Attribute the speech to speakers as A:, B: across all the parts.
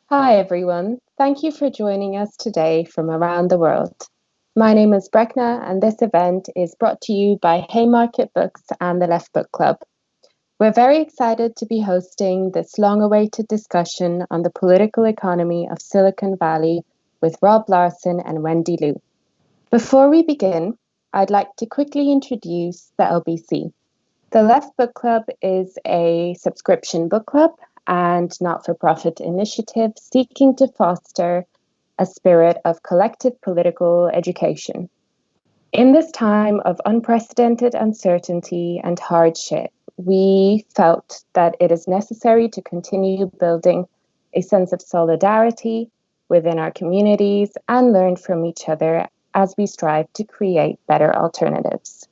A: Hi, everyone. Thank you for joining us today from around the world. My name is Brekna, and this event is brought to you by Haymarket Books and the Left Book Club. We're very excited to be hosting this long-awaited discussion on the political economy of Silicon Valley with Rob Larson and Wendy Liu. Before we begin, I'd like to quickly introduce the LBC. The Left Book Club is a subscription book club and not-for-profit initiative seeking to foster a spirit of collective political education. In this time of unprecedented uncertainty and hardship, we felt that it is necessary to continue building a sense of solidarity within our communities and learn from each other as we strive to create better alternatives.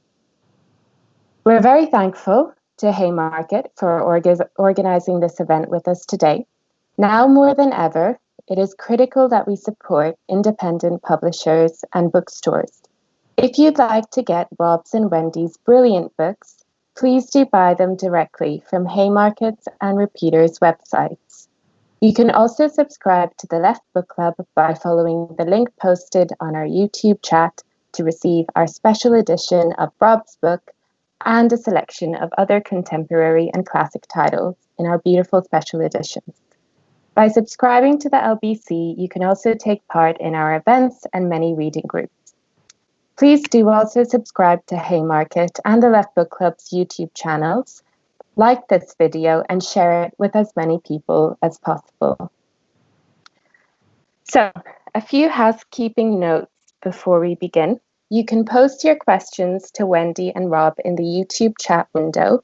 A: We're very thankful to Haymarket for organizing this event with us today. Now more than ever, it is critical that we support independent publishers and bookstores. If you'd like to get Rob's and Wendy's brilliant books, please do buy them directly from Haymarket's and Repeater's websites. You can also subscribe to the Left Book Club by following the link posted on our YouTube chat to receive our special edition of Rob's book and a selection of other contemporary and classic titles in our beautiful special editions. By subscribing to the LBC, you can also take part in our events and many reading groups. Please do also subscribe to Haymarket and the Left Book Club's YouTube channels, like this video, and share it with as many people as possible. So, a few housekeeping notes before we begin. You can post your questions to Wendy and Rob in the YouTube chat window,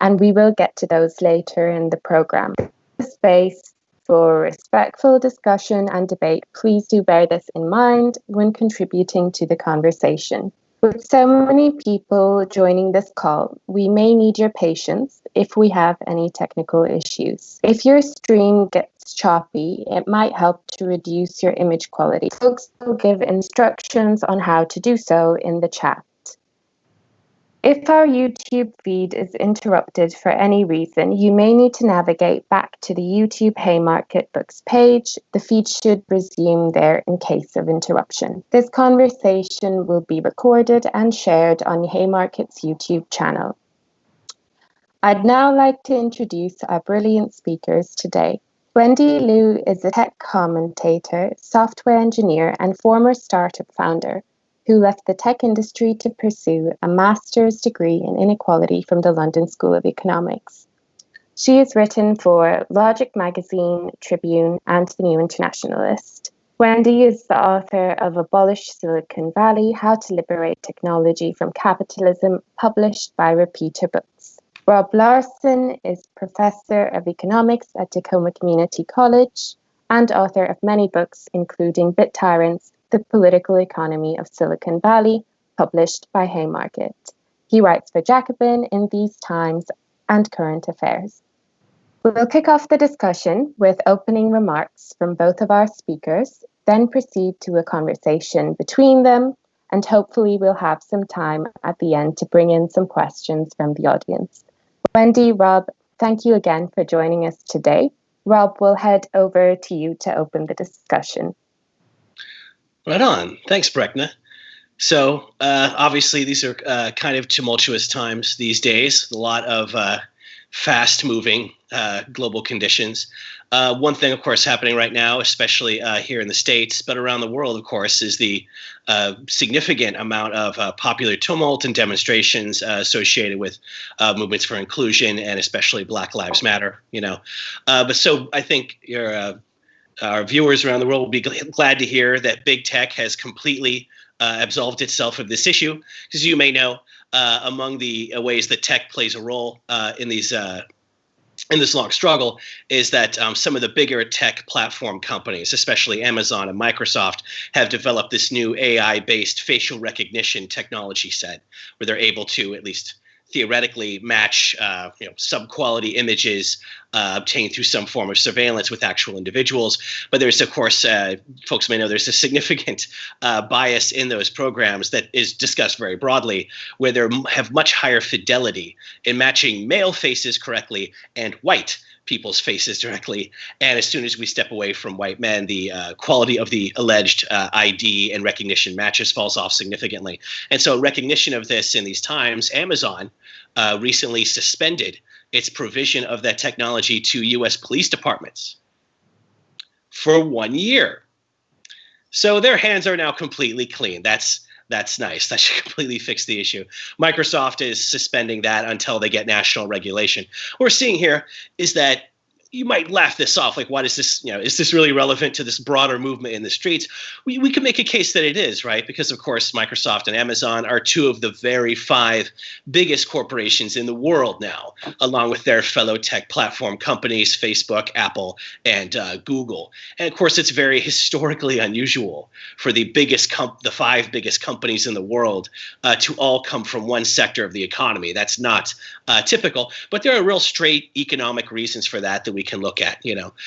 A: and we will get to those later in the program. Space for respectful discussion and debate, please do bear this in mind when contributing to the conversation. With so many people joining this call, we may need your patience if we have any technical issues. If your stream gets choppy, it might help to reduce your image quality. Folks will give instructions on how to do so in the chat. If our YouTube feed is interrupted for any reason, you may need to navigate back to the YouTube Haymarket Books page. The feed should resume there in case of interruption. This conversation will be recorded and shared on Haymarket's YouTube channel. I'd now like to introduce our brilliant speakers today. Wendy Liu is a tech commentator, software engineer, and former startup founder who left the tech industry to pursue a master's degree in inequality from the London School of Economics. She has written for Logic Magazine, Tribune, and The New Internationalist. Wendy is the author of Abolish Silicon Valley, How to Liberate Technology from Capitalism, published by Repeater Books. Rob Larson is Professor of Economics at Tacoma Community College and author of many books, including Tyrants, The Political Economy of Silicon Valley, published by Haymarket. He writes for Jacobin, In These Times, and Current Affairs. We'll kick off the discussion with opening remarks from both of our speakers, then proceed to a conversation between them, and hopefully we'll have some time at the end to bring in some questions from the audience. Wendy, Rob, thank you again for joining us today. Rob, we'll head over to you to open the discussion.
B: Right on. Thanks, Brekna. So obviously these are kind of tumultuous times these days, a lot of fast-moving global conditions. One thing, of course, happening right now, especially here in the States, but around the world, of course, is the significant amount of popular tumult and demonstrations associated with movements for inclusion and especially Black Lives Matter, But so I think our viewers around the world will be glad to hear that big tech has completely absolved itself of this issue. Because you may know, among the ways that tech plays a role in this long struggle is that some of the bigger tech platform companies, especially Amazon and Microsoft, have developed this new AI-based facial recognition technology set where they're able to, at least theoretically, match sub-quality images obtained through some form of surveillance with actual individuals. But there's, of course, folks may know there's a significant bias in those programs that is discussed very broadly, where they have much higher fidelity in matching male faces correctly and white people's faces directly. And as soon as we step away from white men, the quality of the alleged ID and recognition matches falls off significantly. And so recognition of this in these times, Amazon recently suspended its provision of that technology to U.S. police departments for 1 year. So their hands are now completely clean. That's nice. That should completely fix the issue. Microsoft is suspending that until they get national regulation. What we're seeing here is that you might laugh this off. Like, what is this? Is this really relevant to this broader movement in the streets? We could make a case that it is, right? Because, of course, Microsoft and Amazon are two of the very 5 biggest corporations in the world now, along with their fellow tech platform companies, Facebook, Apple, and Google. And, of course, it's very historically unusual for the 5 biggest companies in the world to all come from one sector of the economy. That's not typical, but there are real straight economic reasons for that we can look at,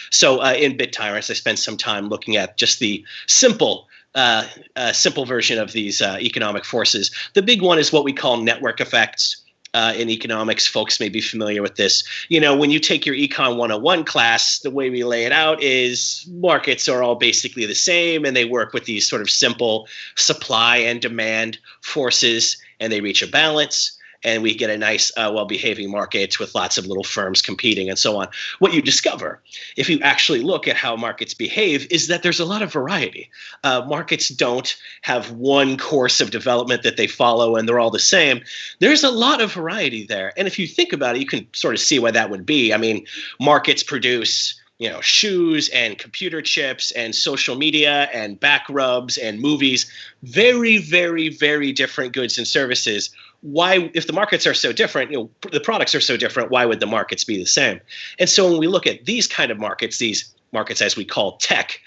B: So in Bit Tyrants, I spent some time looking at just the simple version of these economic forces. The big one is what we call network effects. In economics, folks may be familiar with this. When you take your Econ 101 class, the way we lay it out is markets are all basically the same, and they work with these sort of simple supply and demand forces, and they reach a balance. And we get a nice, well-behaving market with lots of little firms competing and so on. What you discover, if you actually look at how markets behave, is that there's a lot of variety. Markets don't have one course of development that they follow and they're all the same. There's a lot of variety there. And if you think about it, you can sort of see why that would be. I mean, markets produce shoes and computer chips and social media and back rubs and movies, very, very, very different goods and services. Why, if the markets are so different, the products are so different, why would the markets be the same? And so when we look at these kind of markets, these markets as we call tech,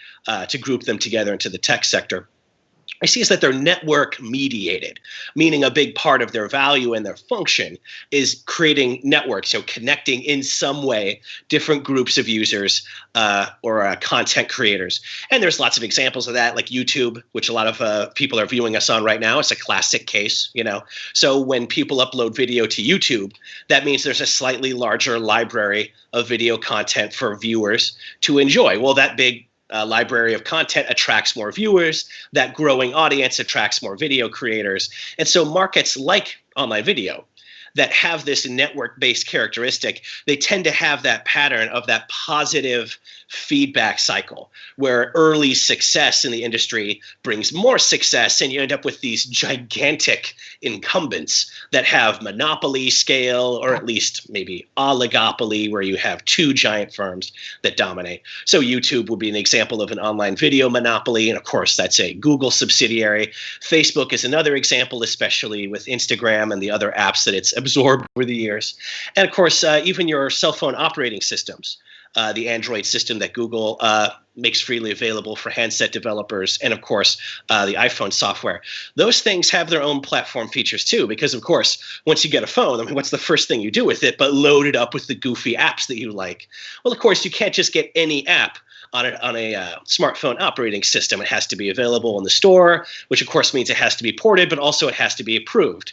B: to group them together into the tech sector, I see is that they're network mediated, meaning a big part of their value and their function is creating networks, connecting in some way different groups of users or content creators. And there's lots of examples of that, like YouTube, which a lot of people are viewing us on right now. It's a classic case, So when people upload video to YouTube, that means there's a slightly larger library of video content for viewers to enjoy. Well, that big library of content attracts more viewers. That growing audience attracts more video creators. And so markets like online video that have this network-based characteristic, they tend to have that pattern of that positive feedback cycle where early success in the industry brings more success, and you end up with these gigantic incumbents that have monopoly scale, or at least maybe oligopoly, where you have 2 giant firms that dominate. So YouTube would be an example of an online video monopoly, and of course that's a Google subsidiary. Facebook is another example, especially with Instagram and the other apps that it's absorbed over the years. And of course, even your cell phone operating systems. The Android system that Google makes freely available for handset developers, and of course, the iPhone software. Those things have their own platform features too, because of course, once you get a phone, I mean, what's the first thing you do with it but load it up with the goofy apps that you like? Well, of course, you can't just get any app on a smartphone operating system. It has to be available in the store, which of course means it has to be ported, but also it has to be approved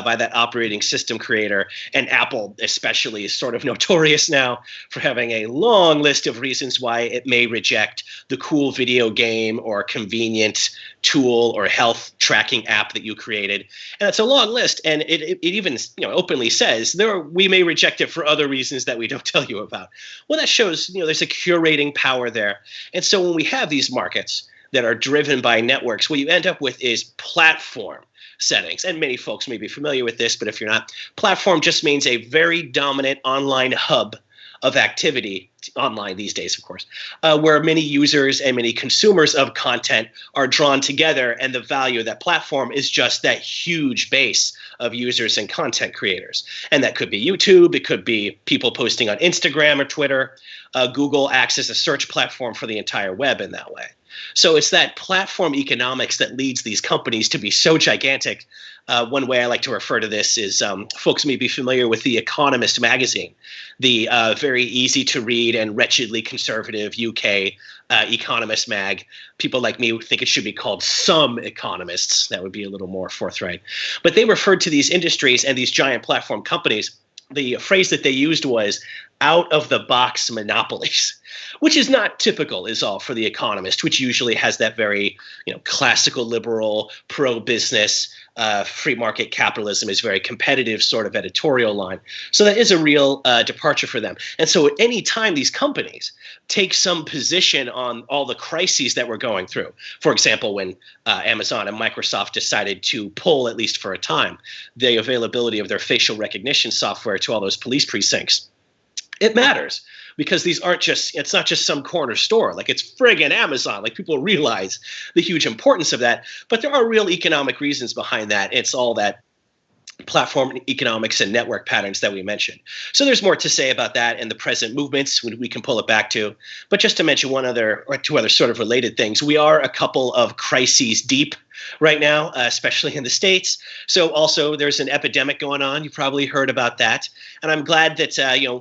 B: by that operating system creator. And Apple especially is sort of notorious now for having a long list of reasons why it may reject the cool video game or convenient tool or health tracking app that you created. And it's a long list, and it even openly says we may reject it for other reasons that we don't tell you about. Well, that shows there's a curating power there. And so when we have these markets that are driven by networks, what you end up with is platform settings. And many folks may be familiar with this, but if you're not, platform just means a very dominant online hub of activity, online these days, of course, where many users and many consumers of content are drawn together, and the value of that platform is just that huge base of users and content creators. And that could be YouTube, it could be people posting on Instagram or Twitter. Google acts as a search platform for the entire web in that way. So it's that platform economics that leads these companies to be so gigantic. One way I like to refer to this is folks may be familiar with The Economist magazine, the very easy to read and wretchedly conservative UK Economist mag. People like me think it should be called Some Economists. That would be a little more forthright. But they referred to these industries and these giant platform companies the phrase that they used was out of the box monopolies, which is not typical, is all, for The Economist, which usually has that very, classical liberal, pro-business, free market capitalism is very competitive sort of editorial line. So that is a real departure for them. And so at any time these companies take some position on all the crises that we're going through, for example, when Amazon and Microsoft decided to pull, at least for a time, the availability of their facial recognition software to all those police precincts, it matters. Because it's not just some corner store, like it's friggin' Amazon. Like, people realize the huge importance of that, but there are real economic reasons behind that. It's all that platform economics and network patterns that we mentioned. So there's more to say about that and the present movements we can pull it back to. But just to mention one other or two other sort of related things, we are a couple of crises deep right now, especially in the States. So also there's an epidemic going on. You probably heard about that. And I'm glad that,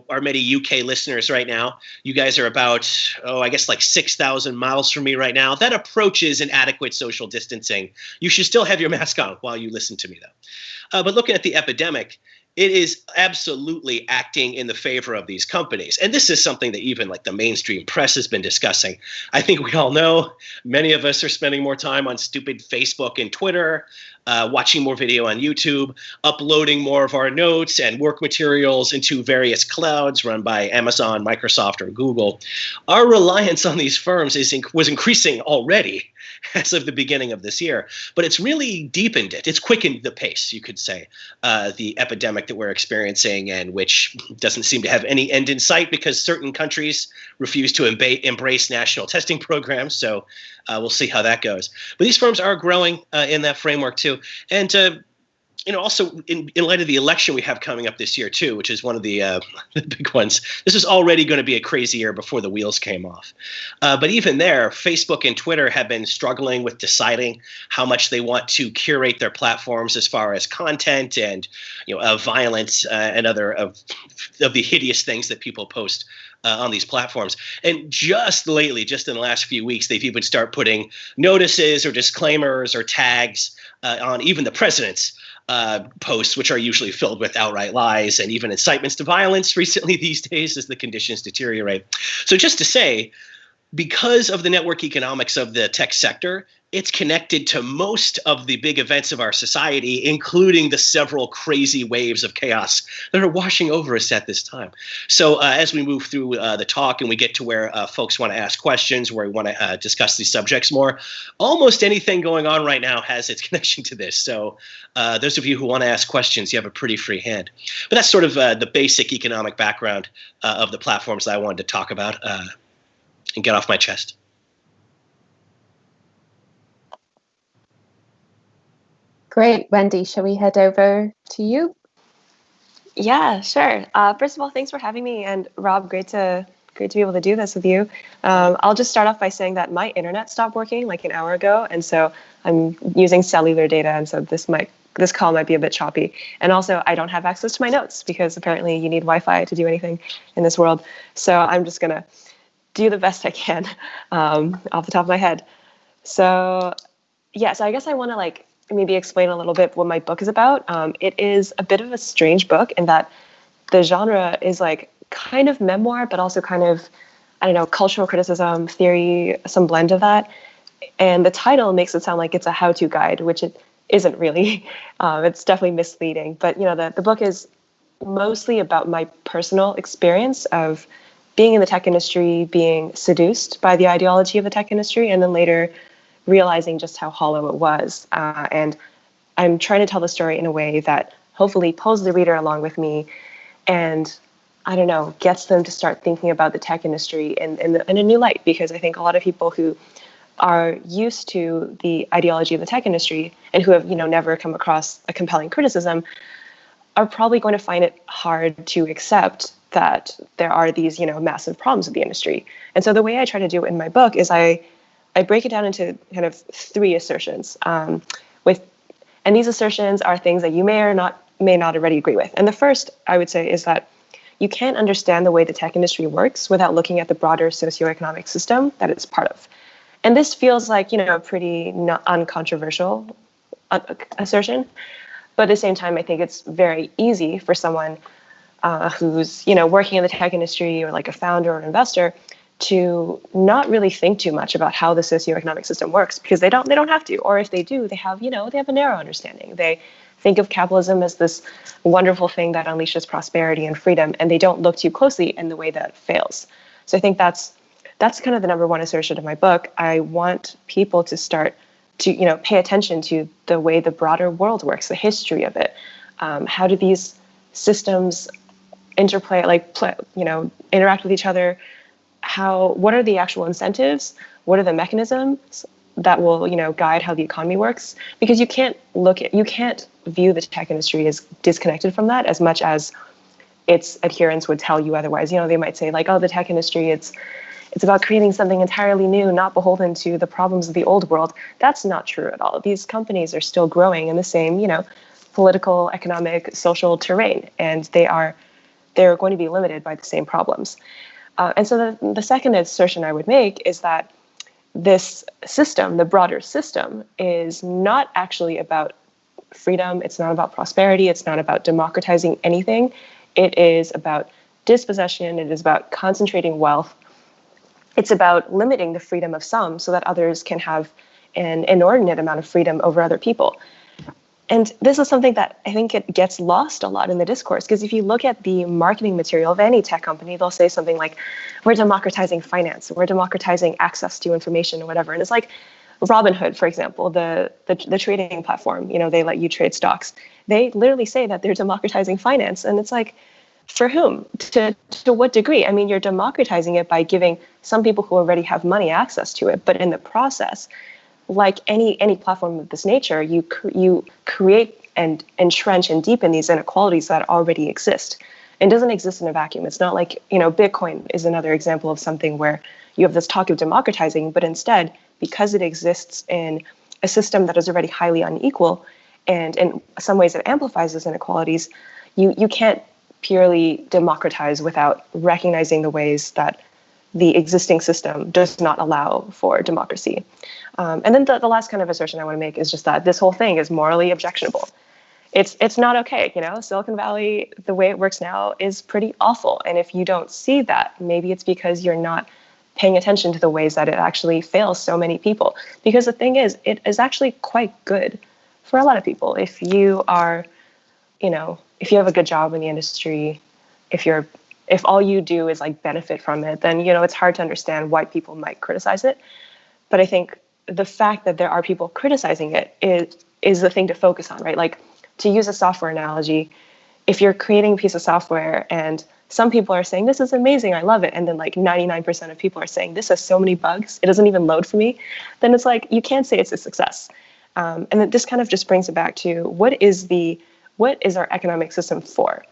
B: our many UK listeners right now, you guys are about, I guess like 6,000 miles from me right now. That approaches an adequate social distancing. You should still have your mask on while you listen to me, though. But looking at the epidemic, it is absolutely acting in the favor of these companies. And this is something that even like the mainstream press has been discussing. I think we all know many of us are spending more time on stupid Facebook and Twitter, watching more video on YouTube, uploading more of our notes and work materials into various clouds run by Amazon, Microsoft, or Google. Our reliance on these firms was increasing already as of the beginning of this year, but it's really deepened it. It's quickened the pace, you could say, the epidemic that we're experiencing, and which doesn't seem to have any end in sight because certain countries refuse to embrace national testing programs. So we'll see how that goes. But these firms are growing in that framework too. And also in light of the election we have coming up this year too, which is one of the big ones, this is already going to be a crazy year before the wheels came off. But even there, Facebook and Twitter have been struggling with deciding how much they want to curate their platforms as far as content and violence and other of the hideous things that people post on these platforms. And just lately, just in the last few weeks, they've even started putting notices or disclaimers or tags on even the president's posts, which are usually filled with outright lies and even incitements to violence recently these days as the conditions deteriorate. So just to say, because of the network economics of the tech sector, it's connected to most of the big events of our society, including the several crazy waves of chaos that are washing over us at this time. So as we move through the talk and we get to where folks want to ask questions, where we want to discuss these subjects more, almost anything going on right now has its connection to this. So those of you who want to ask questions, you have a pretty free hand. But that's sort of the basic economic background of the platforms that I wanted to talk about and get off my chest.
A: Great. Wendy, shall we head over to you?
C: Yeah, sure. First of all, thanks for having me. And Rob, great to be able to do this with you. I'll just start off by saying that my internet stopped working like an hour ago. And so I'm using cellular data. And so this call might be a bit choppy. And also, I don't have access to my notes because apparently you need Wi-Fi to do anything in this world. So I'm just going to do the best I can off the top of my head. So yeah, so I guess I want to maybe explain a little bit what my book is about. It is a bit of a strange book in that the genre is kind of memoir, but also kind of, cultural criticism, theory, some blend of that. And the title makes it sound like it's a how-to guide, which it isn't really. It's definitely misleading. But, the book is mostly about my personal experience of being in the tech industry, being seduced by the ideology of the tech industry, and then later realizing just how hollow it was. And I'm trying to tell the story in a way that hopefully pulls the reader along with me and, gets them to start thinking about the tech industry in a new light. Because I think a lot of people who are used to the ideology of the tech industry and who have, never come across a compelling criticism are probably going to find it hard to accept that there are these, massive problems with the industry. And so the way I try to do it in my book is I break it down into kind of three assertions. And these assertions are things that you may not already agree with. And the first, I would say, is that you can't understand the way the tech industry works without looking at the broader socioeconomic system that it's part of. And this feels like, a pretty uncontroversial assertion. But at the same time, I think it's very easy for someone who's, you know, working in the tech industry or like a founder or an investor, to not really think too much about how the socioeconomic system works, because they don't have to, or if they do, they have, you know, they have a narrow understanding. They think of capitalism as this wonderful thing that unleashes prosperity and freedom, and they don't look too closely in the way that it fails. So I think that's kind of the number one assertion of my book. I want people to start to, you know, pay attention to the way the broader world works, the history of it. How do these systems interplay, interact with each other? What are the actual incentives? What are the mechanisms that will, you know, guide how the economy works? Because you can't view the tech industry as disconnected from that, as much as its adherents would tell you otherwise. You know, they might say like, oh, the tech industry, it's about creating something entirely new, not beholden to the problems of the old world. That's not true at all. These companies are still growing in the same, you know, political, economic, social terrain, and they're going to be limited by the same problems. And so the second assertion I would make is that this system, the broader system, is not actually about freedom. It's not about prosperity. It's not about democratizing anything. It is about dispossession. It is about concentrating wealth. It's about limiting the freedom of some so that others can have an inordinate amount of freedom over other people. And this is something that I think it gets lost a lot in the discourse, because if you look at the marketing material of any tech company, they'll say something like, we're democratizing finance, we're democratizing access to information or whatever. And it's like Robinhood, for example, the trading platform, you know, they let you trade stocks. They literally say that they're democratizing finance. And it's like, for whom? To what degree? I mean, you're democratizing it by giving some people who already have money access to it. But in the process, like any platform of this nature, you create and entrench and deepen these inequalities that already exist. It doesn't exist in a vacuum. It's not like, you know, Bitcoin is another example of something where you have this talk of democratizing, but instead, because it exists in a system that is already highly unequal, and in some ways it amplifies those inequalities, you can't purely democratize without recognizing the ways that the existing system does not allow for democracy. And then the last kind of assertion I want to make is just that this whole thing is morally objectionable. It's not okay, you know. Silicon Valley, the way it works now, is pretty awful. And if you don't see that, maybe it's because you're not paying attention to the ways that it actually fails so many people. Because the thing is, it is actually quite good for a lot of people. If you are, you know, if you have a good job in the industry, if all you do is like benefit from it, then, you know, it's hard to understand why people might criticize it. But I think the fact that there are people criticizing it is the thing to focus on, right? Like, to use a software analogy, if you're creating a piece of software and some people are saying, this is amazing, I love it, and then like 99% of people are saying, this has so many bugs, it doesn't even load for me, then it's like, you can't say it's a success. And then this kind of just brings it back to what is our economic system for?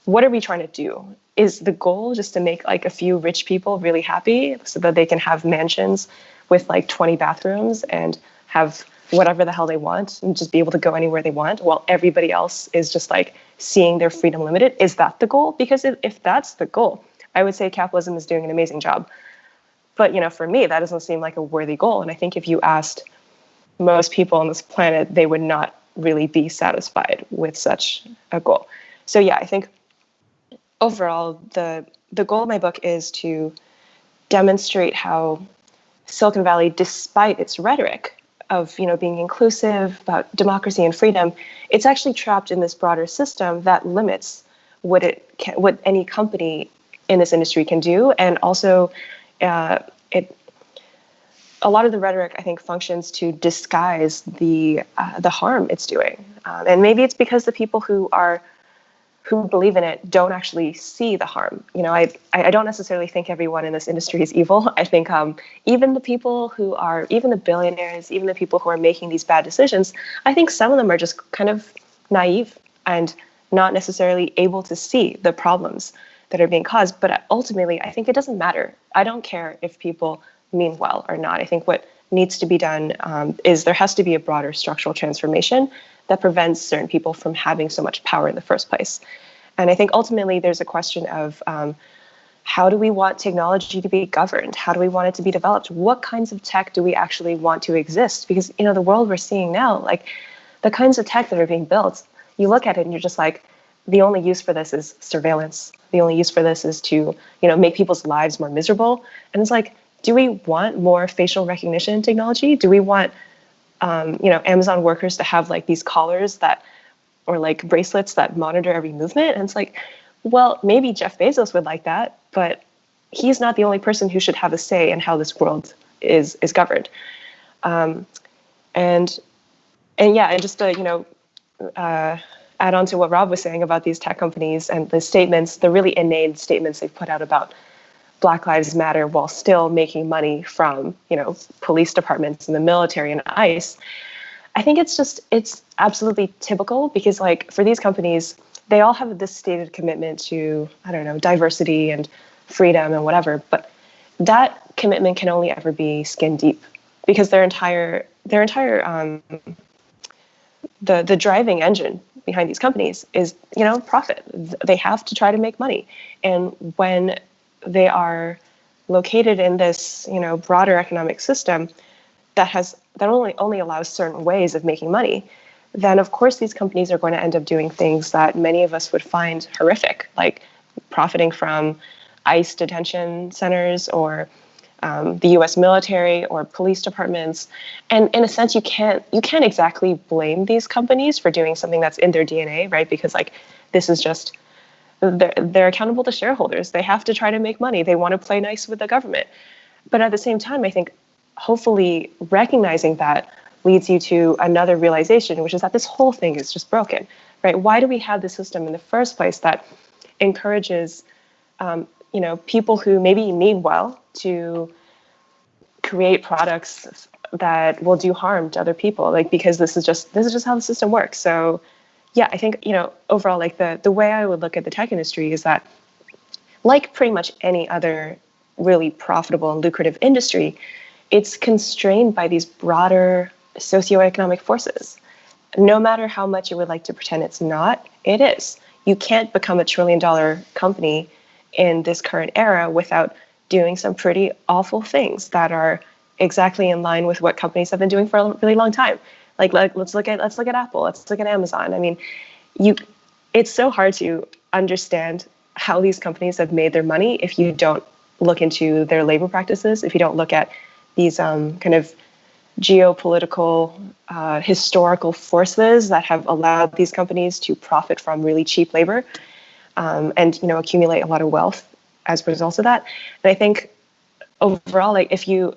C: What are we trying to do? Is the goal just to make like a few rich people really happy so that they can have mansions with like 20 bathrooms and have whatever the hell they want and just be able to go anywhere they want while everybody else is just like seeing their freedom limited? Is that the goal? Because if that's the goal, I would say capitalism is doing an amazing job. But, you know, for me, that doesn't seem like a worthy goal. And I think if you asked most people on this planet, they would not really be satisfied with such a goal. So yeah, I think overall, the goal of my book is to demonstrate how Silicon Valley, despite its rhetoric of, you know, being inclusive, about democracy and freedom, it's actually trapped in this broader system that limits what any company in this industry can do. And also, a lot of the rhetoric, I think, functions to disguise the harm it's doing. And maybe it's because the people who believe in it don't actually see the harm. You know, I don't necessarily think everyone in this industry is evil. I think even the people who are, even the billionaires, even the people who are making these bad decisions, I think some of them are just kind of naive and not necessarily able to see the problems that are being caused. But ultimately, I think it doesn't matter. I don't care if people mean well or not. I think what needs to be done is there has to be a broader structural transformation that prevents certain people from having so much power in the first place. And I think ultimately there's a question of how do we want technology to be governed? How do we want it to be developed? What kinds of tech do we actually want to exist? Because, you know, the world we're seeing now, like the kinds of tech that are being built, you look at it and you're just like, the only use for this is surveillance. The only use for this is to, make people's lives more miserable. And it's like, do we want more facial recognition technology? Do we want, Amazon workers to have like these collars or like bracelets that monitor every movement? And it's like, well, maybe Jeff Bezos would like that, but he's not the only person who should have a say in how this world is governed. And just to, add on to what Rob was saying about these tech companies and the statements, the really inane statements they've put out about Black Lives Matter while still making money from, police departments and the military and ICE. I think it's absolutely typical because like for these companies, they all have this stated commitment to, I don't know, diversity and freedom and whatever, but that commitment can only ever be skin deep because their entire the driving engine behind these companies is, profit. They have to try to make money. And when they are located in this, broader economic system that only allows certain ways of making money, then of course these companies are going to end up doing things that many of us would find horrific, like profiting from ICE detention centers or the U.S. military or police departments. And in a sense, you can't exactly blame these companies for doing something that's in their DNA, right? Because like this is just they're accountable to shareholders. They have to try to make money. They want to play nice with the government. But at the same time, I think hopefully recognizing that leads you to another realization, which is that this whole thing is just broken, right? Why do we have this system in the first place that encourages people who maybe mean well to create products that will do harm to other people, like because this is just how the system works. So yeah, I think overall, like the way I would look at the tech industry is that, like pretty much any other really profitable and lucrative industry, it's constrained by these broader socioeconomic forces. No matter how much you would like to pretend it's not, it is. You can't become $1 trillion company in this current era without doing some pretty awful things that are exactly in line with what companies have been doing for a really long time. Like let's look at Apple, let's look at Amazon. I mean, it's so hard to understand how these companies have made their money if you don't look into their labor practices, if you don't look at these kind of geopolitical, historical forces that have allowed these companies to profit from really cheap labor and accumulate a lot of wealth as a result of that. And I think overall, like if you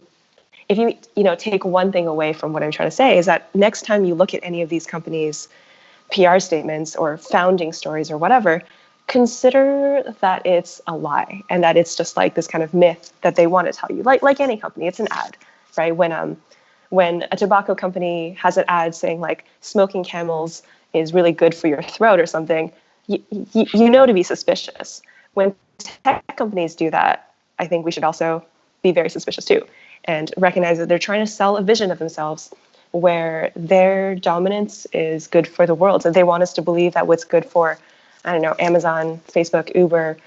C: take one thing away from what I'm trying to say, is that next time you look at any of these companies' PR statements or founding stories or whatever, consider that it's a lie and that it's just like this kind of myth that they want to tell you. Like any company, it's an ad, right? When a tobacco company has an ad saying like smoking camels is really good for your throat or something, you know to be suspicious. When tech companies do that, I think we should also be very suspicious too, and recognize that they're trying to sell a vision of themselves where their dominance is good for the world. And they want us to believe that what's good for, I don't know, Amazon, Facebook, Uber,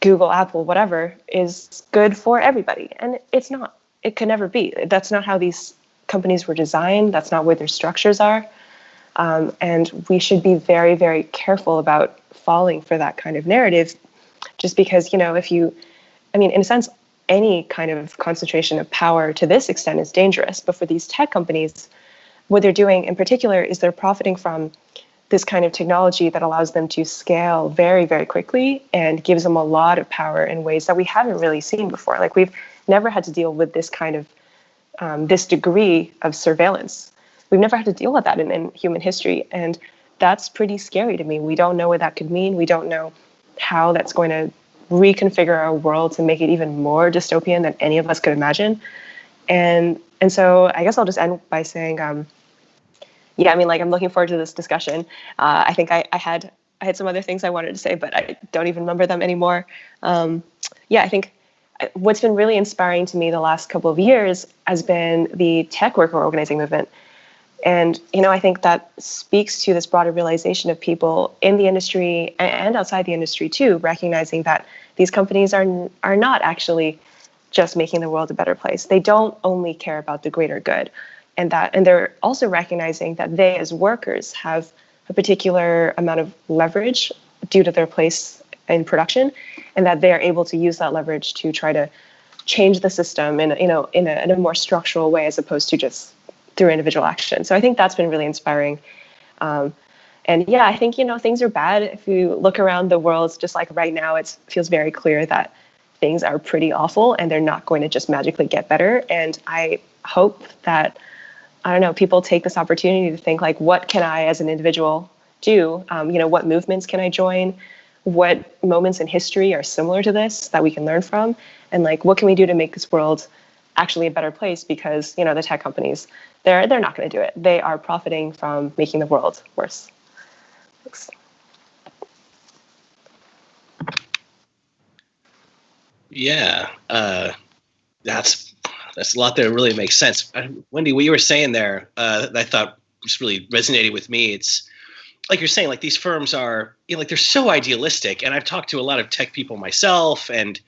C: Google, Apple, whatever, is good for everybody. And it's not. It could never be. That's not how these companies were designed. That's not what their structures are. And we should be very, very careful about falling for that kind of narrative, just because, in a sense, any kind of concentration of power to this extent is dangerous. But for these tech companies, what they're doing in particular is they're profiting from this kind of technology that allows them to scale very, very quickly and gives them a lot of power in ways that we haven't really seen before. Like we've never had to deal with this kind of this degree of surveillance. We've never had to deal with that in human history. And that's pretty scary to me. We don't know what that could mean. We don't know how that's going to reconfigure our world to make it even more dystopian than any of us could imagine. And so I guess I'll just end by saying, I'm looking forward to this discussion. I think I had some other things I wanted to say, but I don't even remember them anymore. I think what's been really inspiring to me the last couple of years has been the tech worker organizing movement. And, I think that speaks to this broader realization of people in the industry and outside the industry too, recognizing that these companies are not actually just making the world a better place. They don't only care about the greater good. And they're also recognizing that they as workers have a particular amount of leverage due to their place in production, and that they are able to use that leverage to try to change the system in a more structural way as opposed to just through individual action. So I think that's been really inspiring. And yeah, I think, things are bad. If you look around the world, just like right now, it feels very clear that things are pretty awful and they're not going to just magically get better. And I hope that, I don't know, people take this opportunity to think like, what can I as an individual do? What movements can I join? What moments in history are similar to this that we can learn from? And like, what can we do to make this world actually a better place? Because, the tech companies, they're not going to do it. They are profiting from making the world worse. Thanks.
B: Yeah, that's a lot that really makes sense. Wendy, what you were saying there, that I thought just really resonated with me. It's like you're saying, like these firms are, like they're so idealistic. And I've talked to a lot of tech people myself, and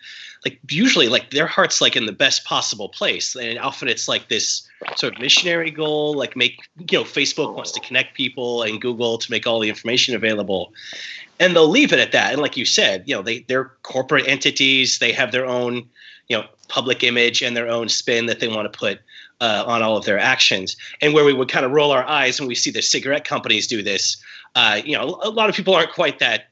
B: like usually like their heart's like in the best possible place. And often it's like this sort of missionary goal, like Facebook wants to connect people and Google to make all the information available. And they'll leave it at that. And like you said, they're corporate entities. They have their own, public image and their own spin that they want to put on all of their actions. And where we would kind of roll our eyes when we see the cigarette companies do this, a lot of people aren't quite that,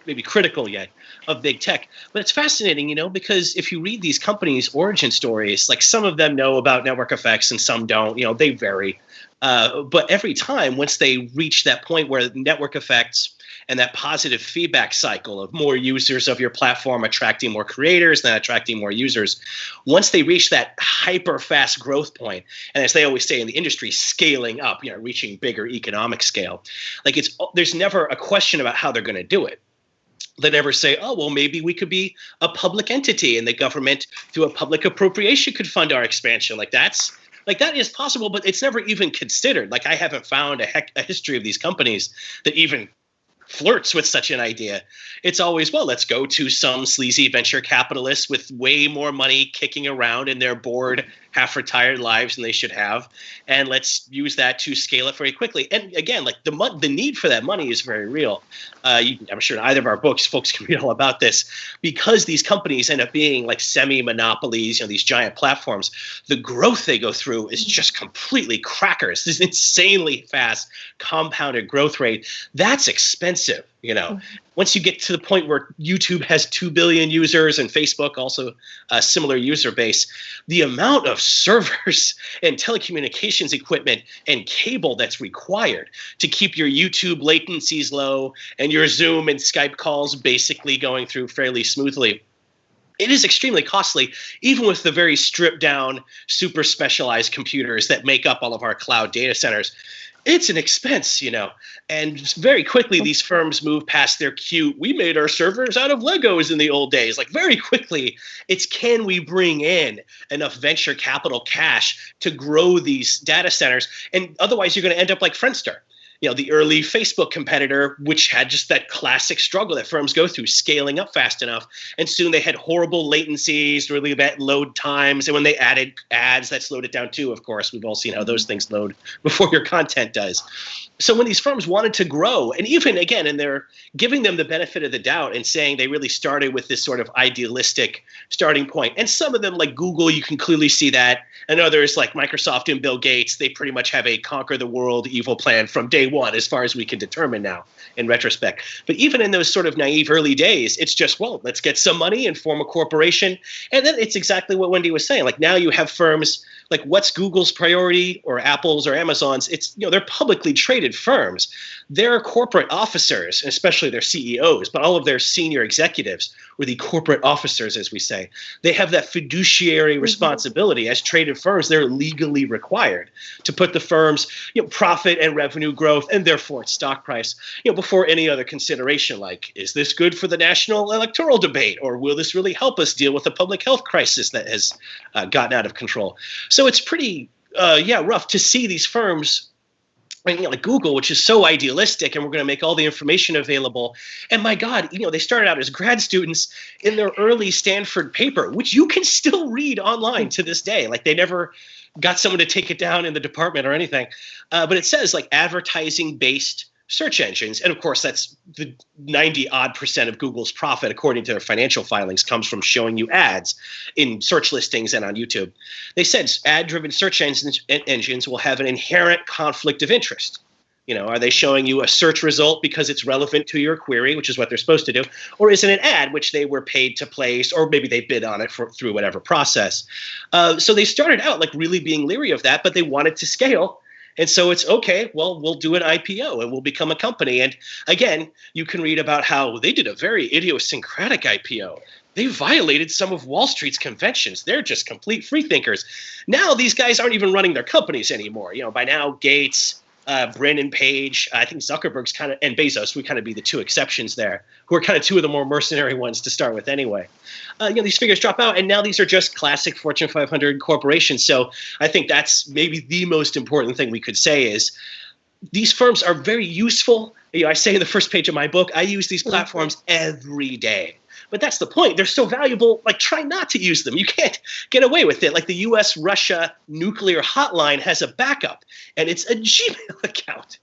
B: maybe critical yet of big tech. But it's fascinating, because if you read these companies' origin stories, like some of them know about network effects and some don't, they vary. But every time, once they reach that point where network effects and that positive feedback cycle of more users of your platform attracting more creators, then attracting more users, once they reach that hyper fast growth point, and as they always say in the industry, scaling up, reaching bigger economic scale, like there's never a question about how they're going to do it. They never say, oh, well, maybe we could be a public entity and the government through a public appropriation could fund our expansion. That is possible, but it's never even considered. Like I haven't found a history of these companies that even flirts with such an idea. It's always, well, let's go to some sleazy venture capitalists with way more money kicking around in their bored, half-retired lives than they should have, and let's use that to scale it very quickly. And again, like the need for that money is very real. I'm sure in either of our books, folks can read all about this, because these companies end up being like semi-monopolies, these giant platforms. The growth they go through is just completely crackers. This insanely fast compounded growth rate. That's expensive. Once you get to the point where YouTube has 2 billion users and Facebook also a similar user base, the amount of servers and telecommunications equipment and cable that's required to keep your YouTube latencies low and your Zoom and Skype calls basically going through fairly smoothly, it is extremely costly, even with the very stripped down, super specialized computers that make up all of our cloud data centers. It's an expense, and very quickly these firms move past their cute, we made our servers out of Legos in the old days. Like very quickly, it's can we bring in enough venture capital cash to grow these data centers? And otherwise you're going to end up like Friendster. The early Facebook competitor, which had just that classic struggle that firms go through, scaling up fast enough. And soon they had horrible latencies, really bad load times. And when they added ads, that slowed it down too, of course. We've all seen how those things load before your content does. So when these firms wanted to grow, and even again, and they're giving them the benefit of the doubt and saying they really started with this sort of idealistic starting point. And some of them, like Google, you can clearly see that. And others like Microsoft and Bill Gates, they pretty much have a conquer the world evil plan from day one, as far as we can determine now in retrospect. But even in those sort of naive early days, it's just, well, let's get some money and form a corporation. And then it's exactly what Wendy was saying. Like now you have firms like what's Google's priority or Apple's or Amazon's? It's, they're publicly traded firms. Their corporate officers, especially their CEOs, but all of their senior executives, or the corporate officers, as we say, they have that fiduciary responsibility. As traded firms, they're legally required to put the firm's profit and revenue growth and therefore its stock price before any other consideration, like, is this good for the national electoral debate, or will this really help us deal with the public health crisis that has gotten out of control? So it's pretty rough to see these firms like Google, which is so idealistic, and we're going to make all the information available. And my God, they started out as grad students in their early Stanford paper, which you can still read online to this day. Like they never got someone to take it down in the department or anything. But it says like advertising-based search engines. And of course, that's the 90% of Google's profit, according to their financial filings, comes from showing you ads in search listings and on YouTube. They said ad-driven search engines will have an inherent conflict of interest. Are they showing you a search result because it's relevant to your query, which is what they're supposed to do? Or is it an ad which they were paid to place, or maybe they bid on it through whatever process? So they started out like really being leery of that, but they wanted to scale. And so it's okay, well, we'll do an IPO and we'll become a company. And again, you can read about how they did a very idiosyncratic IPO. They violated some of Wall Street's conventions. They're just complete free thinkers. Now these guys aren't even running their companies anymore. By now, Gates, Brin and Page, I think Zuckerberg's and Bezos would kind of be the two exceptions there, who are kind of two of the more mercenary ones to start with anyway. These figures drop out, and now these are just classic Fortune 500 corporations. So I think that's maybe the most important thing we could say is these firms are very useful. I say in the first page of my book, I use these platforms every day. But that's the point. They're so valuable. Like, try not to use them. You can't get away with it. Like the U.S.-Russia nuclear hotline has a backup, and it's a Gmail account.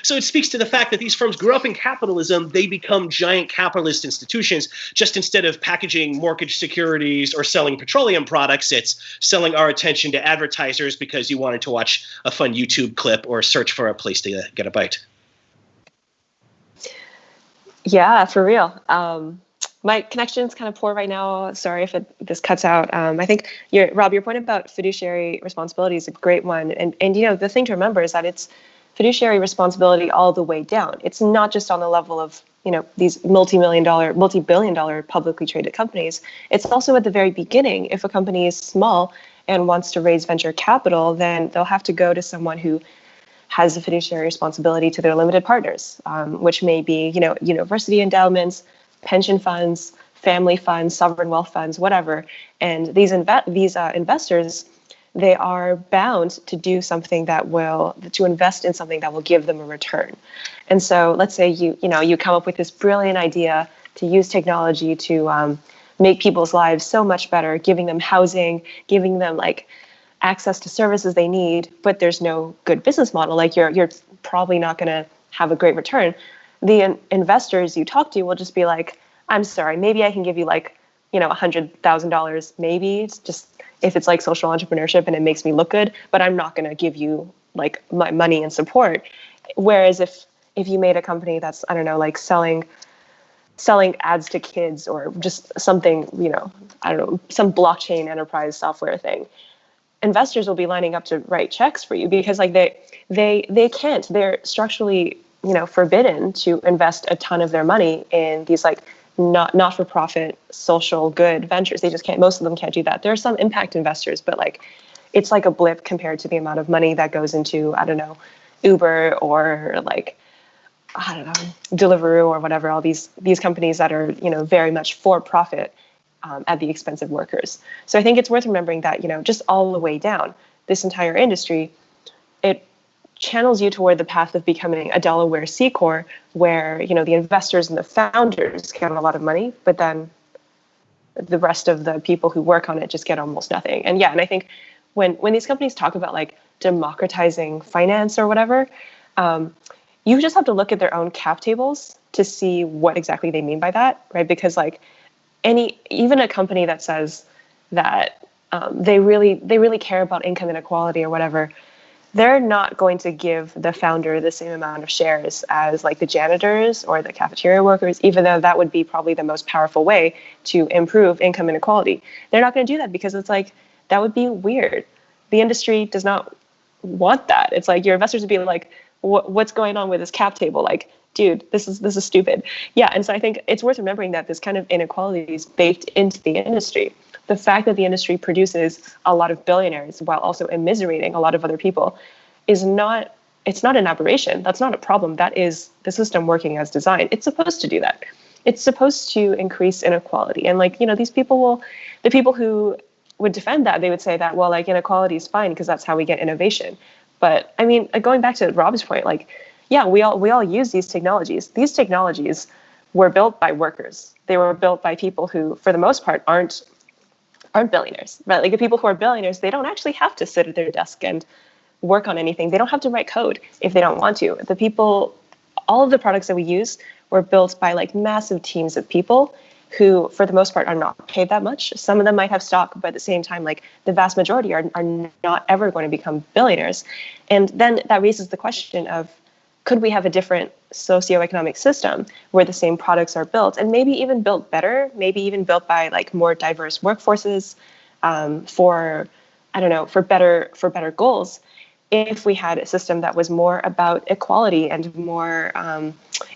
B: So it speaks to the fact that these firms grew up in capitalism. They become giant capitalist institutions. Just instead of packaging mortgage securities or selling petroleum products, it's selling our attention to advertisers because you wanted to watch a fun YouTube clip or search for a place to get a bite.
C: Yeah, for real. My connection's kind of poor right now. Sorry if this cuts out. I think Rob, your point about fiduciary responsibility is a great one. And the thing to remember is that it's fiduciary responsibility all the way down. It's not just on the level of these multi-billion-dollar publicly traded companies. It's also at the very beginning. If a company is small and wants to raise venture capital, then they'll have to go to someone who has a fiduciary responsibility to their limited partners, which may be university endowments, pension funds, family funds, sovereign wealth funds, whatever. And these investors, they are bound to do something to invest in something that will give them a return. And so let's say you come up with this brilliant idea to use technology to make people's lives so much better, giving them housing, giving them access to services they need, but there's no good business model. You're probably not going to have a great return. The investors you talk to will just be like, I'm sorry, maybe I can give you $100,000, maybe. It's just if it's like social entrepreneurship and it makes me look good, but I'm not going to give you my money and support. Whereas if you made a company that's, I don't know, selling ads to kids or just something, I don't know, some blockchain enterprise software thing, investors will be lining up to write checks for you because they can't. They're structurally forbidden to invest a ton of their money in these not-for-profit social good ventures. They just can't. Most of them can't do that. There are some impact investors, but it's like a blip compared to the amount of money that goes into, I don't know, Uber or I don't know, Deliveroo or whatever. All these companies that are very much for profit at the expense of workers. So I think it's worth remembering that just all the way down this entire industry, it channels you toward the path of becoming a Delaware C Corp, where the investors and the founders get a lot of money, but then the rest of the people who work on it just get almost nothing. And I think when these companies talk about democratizing finance or whatever, you just have to look at their own cap tables to see what exactly they mean by that, right? Because even a company that says that they really care about income inequality or whatever, they're not going to give the founder the same amount of shares as the janitors or the cafeteria workers, even though that would be probably the most powerful way to improve income inequality. They're not going to do that because it's that would be weird. The industry does not want that. It's your investors would be what's going on with this cap table? Dude, this is stupid. Yeah, and so I think it's worth remembering that this kind of inequality is baked into the industry. The fact that the industry produces a lot of billionaires while also immiserating a lot of other people it's not an aberration. That's not a problem. That is the system working as designed. It's supposed to do that. It's supposed to increase inequality. And the people who would defend that, they would say that, inequality is fine because that's how we get innovation. But I mean, going back to Rob's point, we all use these technologies. These technologies were built by workers. They were built by people who, for the most part, aren't billionaires, right? The people who are billionaires, they don't actually have to sit at their desk and work on anything. They don't have to write code if they don't want to. The people all of the products that we use were built by like massive teams of people who, for the most part, are not paid that much. Some of them might have stock, but at the same time, like the vast majority are not ever going to become billionaires. And then that raises the question of, could we have a different socioeconomic system where the same products are built, and maybe even built better, maybe even built by like more diverse workforces, for, I don't know, for better goals, if we had a system that was more about equality and more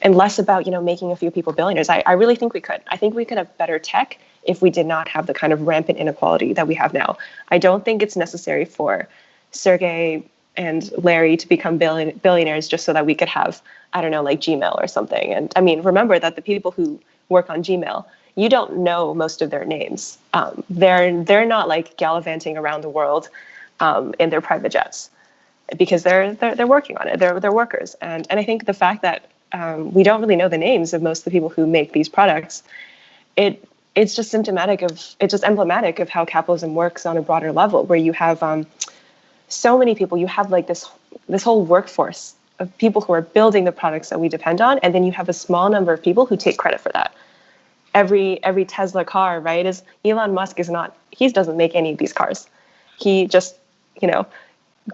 C: and less about, you know, making a few people billionaires. I really think we could. I think we could have better tech if we did not have the kind of rampant inequality that we have now. I don't think it's necessary for Sergey and Larry to become billionaires just so that we could have, I don't know, like Gmail or something. And I mean, remember that the people who work on Gmail, you don't know most of their names. They're not like gallivanting around the world in their private jets, because they're working on it. They're workers. And I think the fact that we don't really know the names of most of the people who make these products, it's just emblematic of how capitalism works on a broader level, where you have so many people. You have like this whole workforce of people who are building the products that we depend on, and then you have a small number of people who take credit for that. Every Tesla car, right, is Elon Musk he doesn't make any of these cars. He just, you know,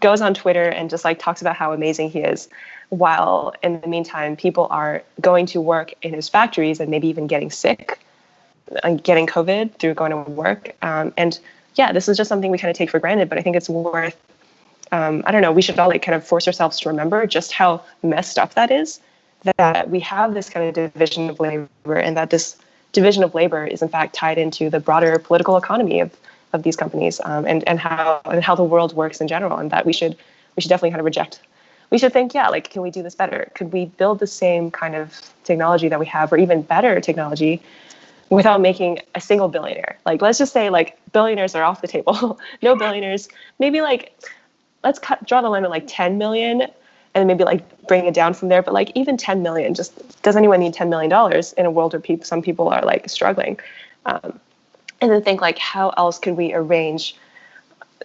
C: goes on Twitter and just like talks about how amazing he is, while in the meantime people are going to work in his factories and maybe even getting sick and getting COVID through going to work. And yeah, this is just something we kind of take for granted, but I think it's worth, I don't know, we should all like kind of force ourselves to remember just how messed up that is, that we have this kind of division of labor, and that this division of labor is in fact tied into the broader political economy of these companies, and how the world works in general, and that we should definitely kind of reject. We should think, yeah, like, can we do this better? Could we build the same kind of technology that we have, or even better technology, without making a single billionaire? Like, let's just say like billionaires are off the table. No billionaires. Maybe like, let's draw the limit like 10 million, and maybe like bring it down from there. But like even 10 million, just, does anyone need $10 million in a world where some people are like struggling? And then think like, how else could we arrange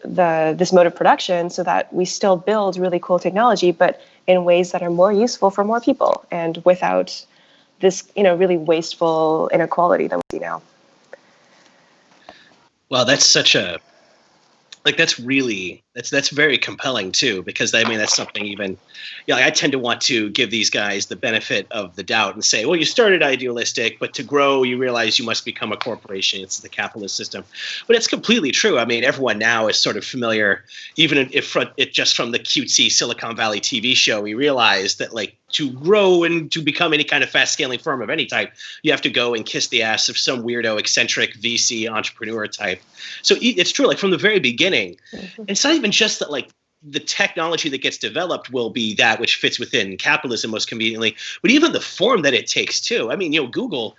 C: this mode of production so that we still build really cool technology, but in ways that are more useful for more people, and without this, you know, really wasteful inequality that we see now.
B: Well, that's such a, like, that's very compelling too, because I mean, that's something even, you know, I tend to want to give these guys the benefit of the doubt and say, well, you started idealistic, but to grow, you realize you must become a corporation. It's the capitalist system. But it's completely true. I mean, everyone now is sort of familiar, even if it just from the cutesy Silicon Valley TV show, we realize that like to grow and to become any kind of fast scaling firm of any type, you have to go and kiss the ass of some weirdo, eccentric VC entrepreneur type. So it's true, like from the very beginning, it's not even just that like the technology that gets developed will be that which fits within capitalism most conveniently, but even the form that it takes too. I mean, you know, Google,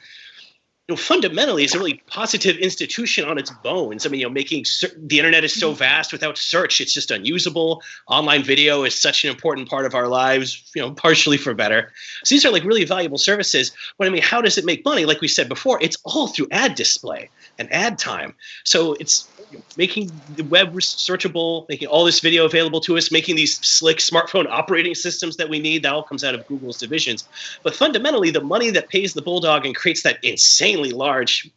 B: you know, fundamentally is a really positive institution on its bones. I mean, you know, the internet is so vast, without search, it's just unusable. Online video is such an important part of our lives, you know, partially for better. So these are like really valuable services. But I mean, how does it make money? Like we said before, it's all through ad display and ad time. So it's making the web searchable, making all this video available to us, making these slick smartphone operating systems that we need. That all comes out of Google's divisions. But fundamentally, the money that pays the bulldog and creates that insanely large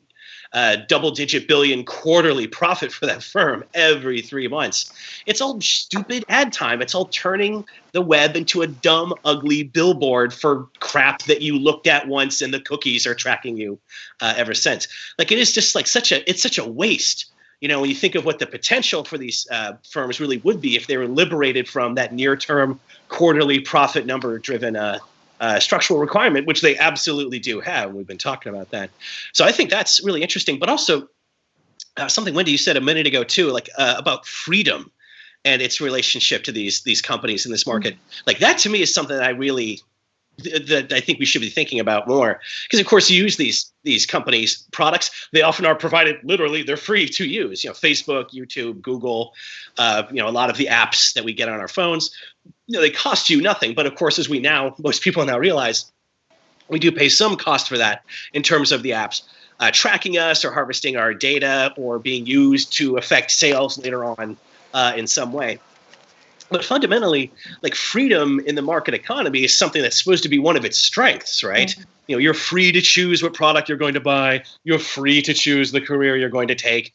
B: double-digit billion quarterly profit for that firm every 3 months, it's all stupid ad time. It's all turning the web into a dumb, ugly billboard for crap that you looked at once, and the cookies are tracking you ever since. Like, it is just like it's such a waste. You know, when you think of what the potential for these firms really would be if they were liberated from that near-term quarterly profit number-driven structural requirement, which they absolutely do have. We've been talking about that. So I think that's really interesting. But also something, Wendy, you said a minute ago too, like about freedom and its relationship to these companies in this market. Like, that to me is something that I think we should be thinking about more, because of course you use these companies' products. They often are provided, literally, they're free to use. You know, Facebook, YouTube, Google, you know, a lot of the apps that we get on our phones, you know, they cost you nothing. But of course, most people now realize, we do pay some cost for that in terms of the apps tracking us or harvesting our data or being used to affect sales later on in some way. But fundamentally, like freedom in the market economy is something that's supposed to be one of its strengths, right?
C: Mm-hmm.
B: You know, you're free to choose what product you're going to buy. You're free to choose the career you're going to take.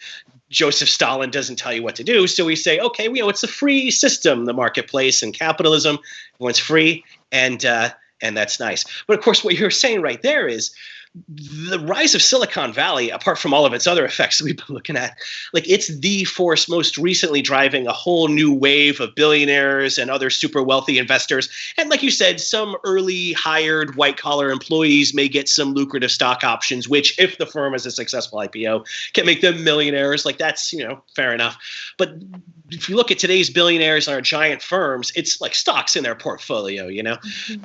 B: Joseph Stalin doesn't tell you what to do. So we say, okay, it's a free system, the marketplace and capitalism. Everyone's free, and that's nice. But of course, what you're saying right there is the rise of Silicon Valley, apart from all of its other effects that we've been looking at, like it's the force most recently driving a whole new wave of billionaires and other super wealthy investors. And like you said, some early hired white collar employees may get some lucrative stock options, which if the firm is a successful IPO can make them millionaires. Like that's, fair enough. But if you look at today's billionaires and our giant firms, it's like stocks in their portfolio,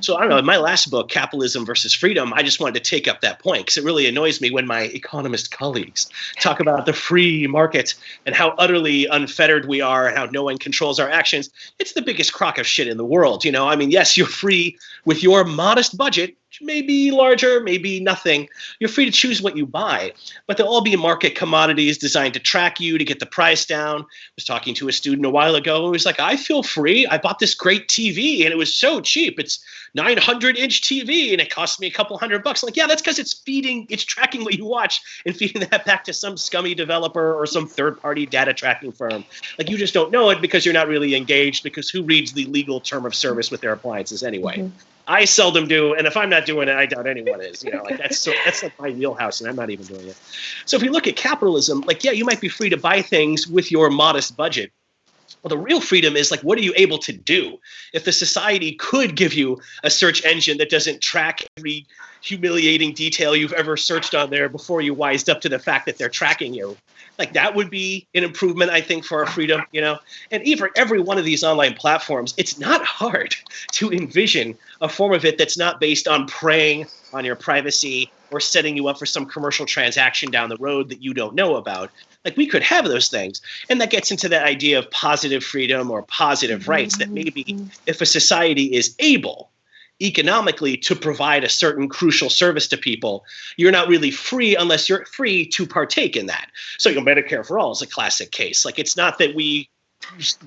B: So I don't know, in my last book, Capitalism versus Freedom, I just wanted to take up that point because it really annoys me when my economist colleagues talk about the free market and how utterly unfettered we are and how no one controls our actions. It's the biggest crock of shit in the world. I mean, yes, you're free with your modest budget, maybe larger, maybe nothing. You're free to choose what you buy, but they'll all be market commodities designed to track you, to get the price down. I was talking to a student a while ago who was like, I feel free. I bought this great TV and it was so cheap. It's 900-inch TV and it cost me a couple $100. Like, yeah, that's because it's tracking what you watch and feeding that back to some scummy developer or some third-party data tracking firm. Like, you just don't know it because you're not really engaged, because who reads the legal term of service with their appliances anyway? Mm-hmm. I seldom do, and if I'm not doing it, I doubt anyone is. Like that's like my wheelhouse, and I'm not even doing it. So if you look at capitalism, like, yeah, you might be free to buy things with your modest budget. Well, the real freedom is like, what are you able to do? If the society could give you a search engine that doesn't track every humiliating detail you've ever searched on there before you wised up to the fact that they're tracking you, like that would be an improvement, I think, for our freedom, And even every one of these online platforms, it's not hard to envision a form of it that's not based on preying on your privacy or setting you up for some commercial transaction down the road that you don't know about. Like, we could have those things. And that gets into that idea of positive freedom or positive rights, that maybe if a society is able economically to provide a certain crucial service to people, you're not really free unless you're free to partake in that. So, Medicare for all is a classic case. Like, it's not that we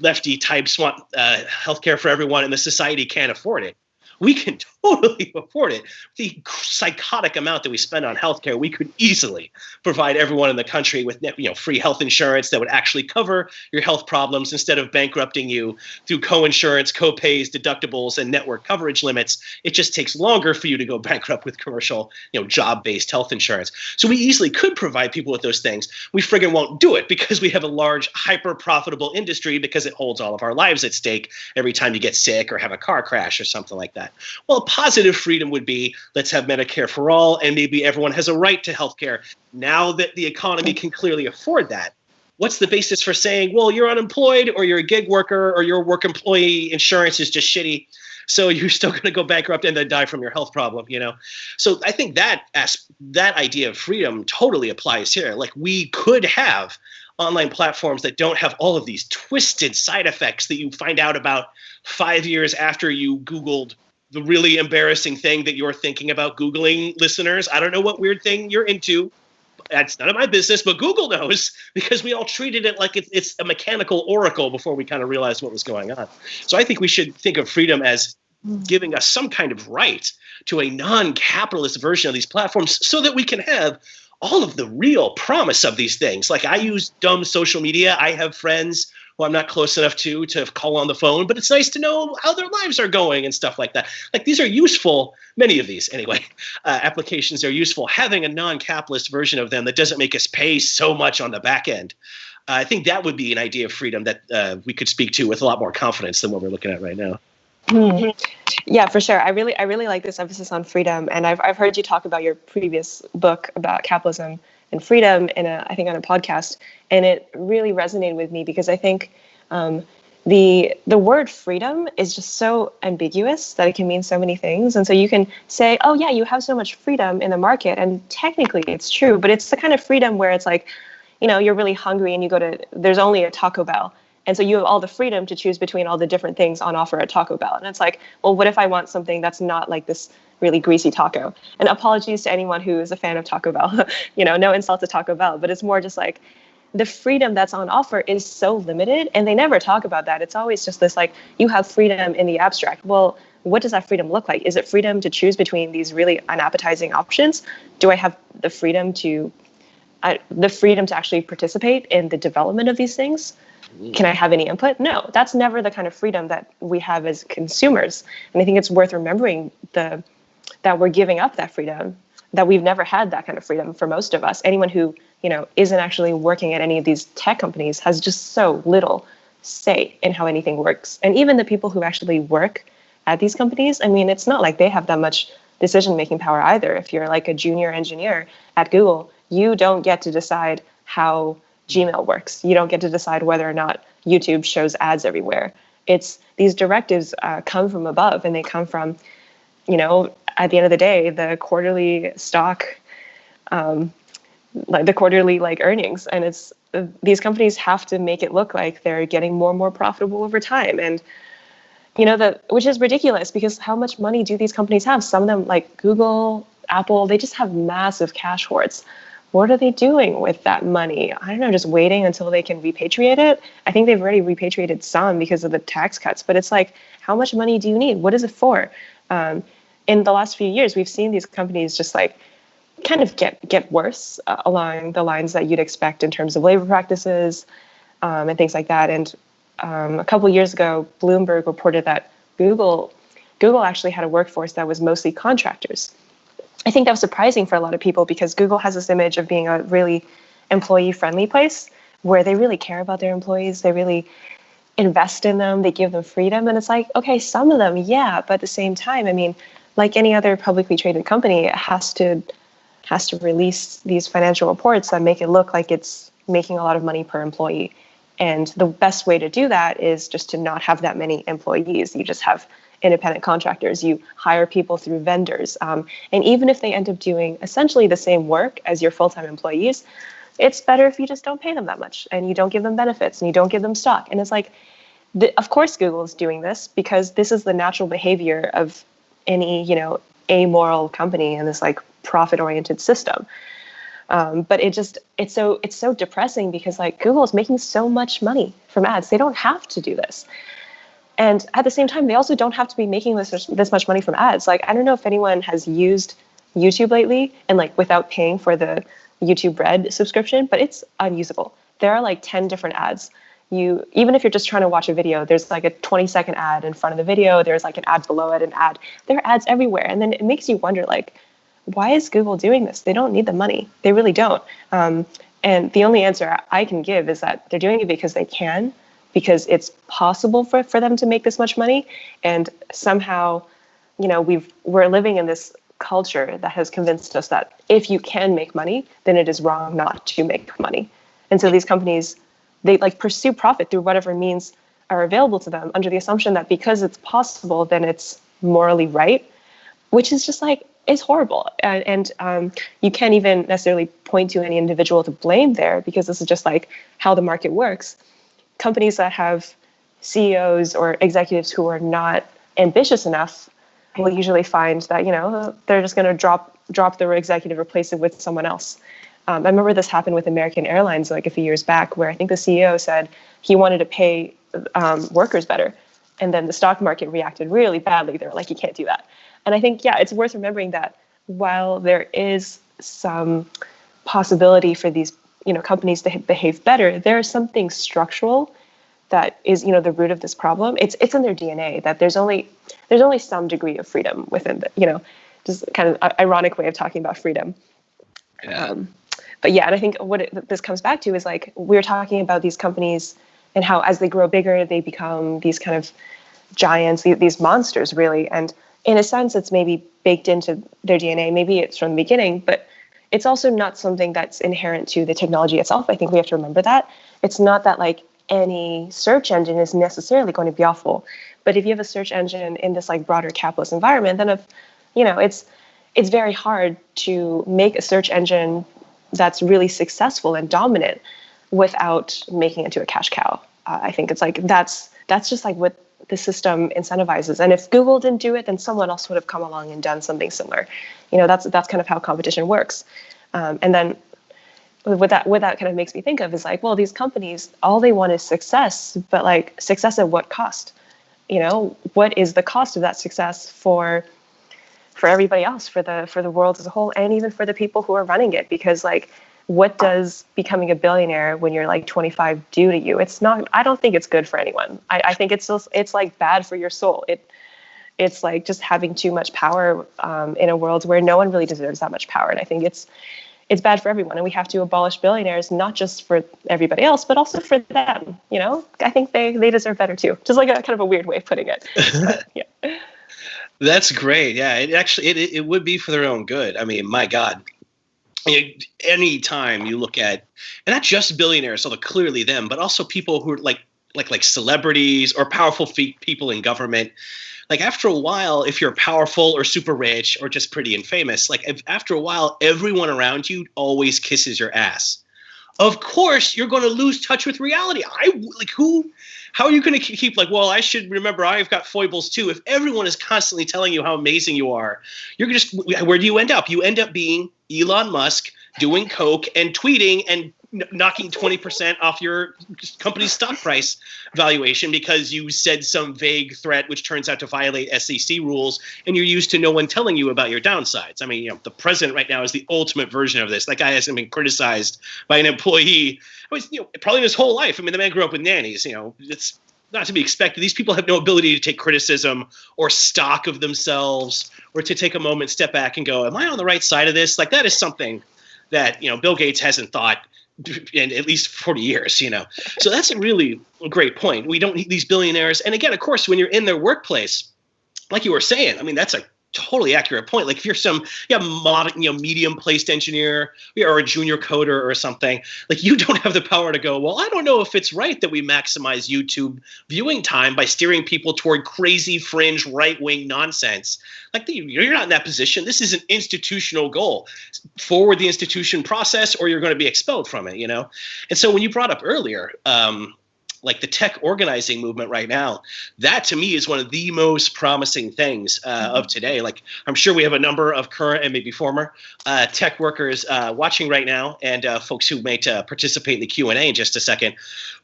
B: lefty types want healthcare for everyone and the society can't afford it. We can totally afford it. The psychotic amount that we spend on healthcare, we could easily provide everyone in the country with free health insurance that would actually cover your health problems instead of bankrupting you through co-insurance, co-pays, deductibles, and network coverage limits. It just takes longer for you to go bankrupt with commercial, job-based health insurance. So we easily could provide people with those things. We friggin' won't do it because we have a large, hyper-profitable industry because it holds all of our lives at stake every time you get sick or have a car crash or something like that. Well, positive freedom would be, let's have Medicare for all, and maybe everyone has a right to healthcare. Now that the economy can clearly afford that, what's the basis for saying, well, you're unemployed or you're a gig worker or your work employee insurance is just shitty, so you're still going to go bankrupt and then die from your health problem, So I think that idea of freedom totally applies here. Like, we could have online platforms that don't have all of these twisted side effects that you find out about 5 years after you Googled the really embarrassing thing that you're thinking about Googling, listeners. I don't know what weird thing you're into. That's none of my business, but Google knows, because we all treated it like it's a mechanical oracle before we kind of realized what was going on. So I think we should think of freedom as giving us some kind of right to a non-capitalist version of these platforms so that we can have all of the real promise of these things. Like, I use dumb social media. I have friends who I'm not close enough to call on the phone, but it's nice to know how their lives are going and stuff like that. Like, these are useful, many of these anyway, applications are useful. Having a non-capitalist version of them that doesn't make us pay so much on the back end, I think that would be an idea of freedom that we could speak to with a lot more confidence than what we're looking at right now.
C: Yeah, for sure. I really like this emphasis on freedom, and I've heard you talk about your previous book about capitalism and freedom I think on a podcast, and it really resonated with me because I think the word freedom is just so ambiguous that it can mean so many things. And so you can say, oh yeah, you have so much freedom in the market, and technically it's true, but it's the kind of freedom where it's like, you're really hungry and there's only a Taco Bell. And so you have all the freedom to choose between all the different things on offer at Taco Bell. And it's like, well, what if I want something that's not like this really greasy taco? And apologies to anyone who is a fan of Taco Bell, no insult to Taco Bell, but it's more just like, the freedom that's on offer is so limited, and they never talk about that. It's always just this like, you have freedom in the abstract. Well, what does that freedom look like? Is it freedom to choose between these really unappetizing options? Do I have the freedom to actually participate in the development of these things? Can I have any input? No, that's never the kind of freedom that we have as consumers. And I think it's worth remembering that we're giving up that freedom, that we've never had that kind of freedom for most of us. Anyone who, isn't actually working at any of these tech companies has just so little say in how anything works. And even the people who actually work at these companies, I mean, it's not like they have that much decision-making power either. If you're like a junior engineer at Google, you don't get to decide how Gmail works. You don't get to decide whether or not YouTube shows ads everywhere. It's these directives come from above, and they come from, at the end of the day, the quarterly stock, the quarterly earnings, and it's these companies have to make it look like they're getting more and more profitable over time, and which is ridiculous, because how much money do these companies have? Some of them, like Google, Apple, they just have massive cash hoards. What are they doing with that money? I don't know, just waiting until they can repatriate it? I think they've already repatriated some because of the tax cuts, but it's like, how much money do you need? What is it for? In the last few years, we've seen these companies just kind of get worse along the lines that you'd expect in terms of labor practices and things like that. And a couple of years ago, Bloomberg reported that Google actually had a workforce that was mostly contractors. I think that was surprising for a lot of people, because Google has this image of being a really employee-friendly place where they really care about their employees. They really invest in them. They give them freedom. And it's like, okay, some of them, yeah, but at the same time, I mean, like any other publicly traded company, it has to release these financial reports that make it look like it's making a lot of money per employee. And the best way to do that is just to not have that many employees. You just have independent contractors. You hire people through vendors. And even if they end up doing essentially the same work as your full-time employees, it's better if you just don't pay them that much, and you don't give them benefits, and you don't give them stock. And it's like, of course Google is doing this because this is the natural behavior of any, amoral company in this profit-oriented system. But it's so depressing, because Google is making so much money from ads. They don't have to do this. And at the same time, they also don't have to be making this much money from ads. I don't know if anyone has used YouTube lately and without paying for the YouTube Red subscription, but it's unusable. There are 10 different ads. Even if you're just trying to watch a video, there's a 20-second ad in front of the video. There's an ad below it, an ad. There are ads everywhere. And then it makes you wonder, why is Google doing this? They don't need the money. They really don't. And the only answer I can give is that they're doing it because they can, because it's possible for them to make this much money. And somehow, we're living in this culture that has convinced us that if you can make money, then it is wrong not to make money. And so these companies, they pursue profit through whatever means are available to them, under the assumption that because it's possible, then it's morally right, which is just is horrible. And you can't even necessarily point to any individual to blame there, because this is just how the market works. Companies that have CEOs or executives who are not ambitious enough will usually find that, they're just going to drop their executive, replace it with someone else. I remember this happened with American Airlines a few years back, where I think the CEO said he wanted to pay workers better. And then the stock market reacted really badly. They were like, you can't do that. And I think, it's worth remembering that while there is some possibility for these, companies to behave better, there is something structural that is, the root of this problem. It's in their DNA that there's only some degree of freedom within the, just kind of ironic way of talking about freedom.
B: Yeah.
C: But yeah, and I think what this comes back to is we're talking about these companies and how as they grow bigger, they become these kind of giants, these monsters really. And in a sense, it's maybe baked into their DNA. Maybe it's from the beginning, but it's also not something that's inherent to the technology itself. I think we have to remember that. It's not that any search engine is necessarily going to be awful. But if you have a search engine in this broader capitalist environment, then it's very hard to make a search engine that's really successful and dominant without making it to a cash cow. I think it's that's just what the system incentivizes. And if Google didn't do it, then someone else would have come along and done something similar. That's kind of how competition works. And then, what that kind of makes me think of is like, well, these companies, all they want is success, but like success at what cost? You know, what is the cost of that success for everybody else, for the world as a whole, and even for the people who are running it? Because like, what does becoming a billionaire when you're like 25 do to you? It's not, I don't think it's good for anyone. I think it's like bad for your soul. It's like just having too much power in a world where no one really deserves that much power. And I think it's bad for everyone. And we have to abolish billionaires, not just for everybody else, but also for them. You know, I think they deserve better too. Just like a kind of a weird way of putting it. But, yeah.
B: That's great. Yeah, it would be for their own good. I mean, my God. Any time you look at, and not just billionaires, although clearly them, but also people who are like celebrities or powerful people in government. Like after a while, if you're powerful or super rich or just pretty and famous, like after a while, everyone around you always kisses your ass. Of course, you're going to lose touch with reality. How are you going to keep like, well, I should remember I've got foibles too. If everyone is constantly telling you how amazing you are, where do you end up? You end up being Elon Musk doing coke and tweeting and knocking 20% off your company's stock price valuation because you said some vague threat which turns out to violate SEC rules, and you're used to no one telling you about your downsides. I mean, the president right now is the ultimate version of this. That guy hasn't been criticized by an employee probably his whole life. I mean, the man grew up with nannies. It's not to be expected. These people have no ability to take criticism or stock of themselves or to take a moment, step back and go, am I on the right side of this? Like that is something that, Bill Gates hasn't thought in at least 40 years, So that's a really great point. We don't need these billionaires. And again, of course, when you're in their workplace, like you were saying, I mean, that's a totally accurate point. Like if you're some medium placed engineer or a junior coder or something, like you don't have the power to go, well, I don't know if it's right that we maximize YouTube viewing time by steering people toward crazy fringe right-wing nonsense. Like you're not in that position. This is an institutional goal. Forward the institution process or you're going to be expelled from it, And so when you brought up earlier, like the tech organizing movement right now, that to me is one of the most promising things of today. Like I'm sure we have a number of current and maybe former tech workers watching right now, and folks who may participate in the Q&A in just a second.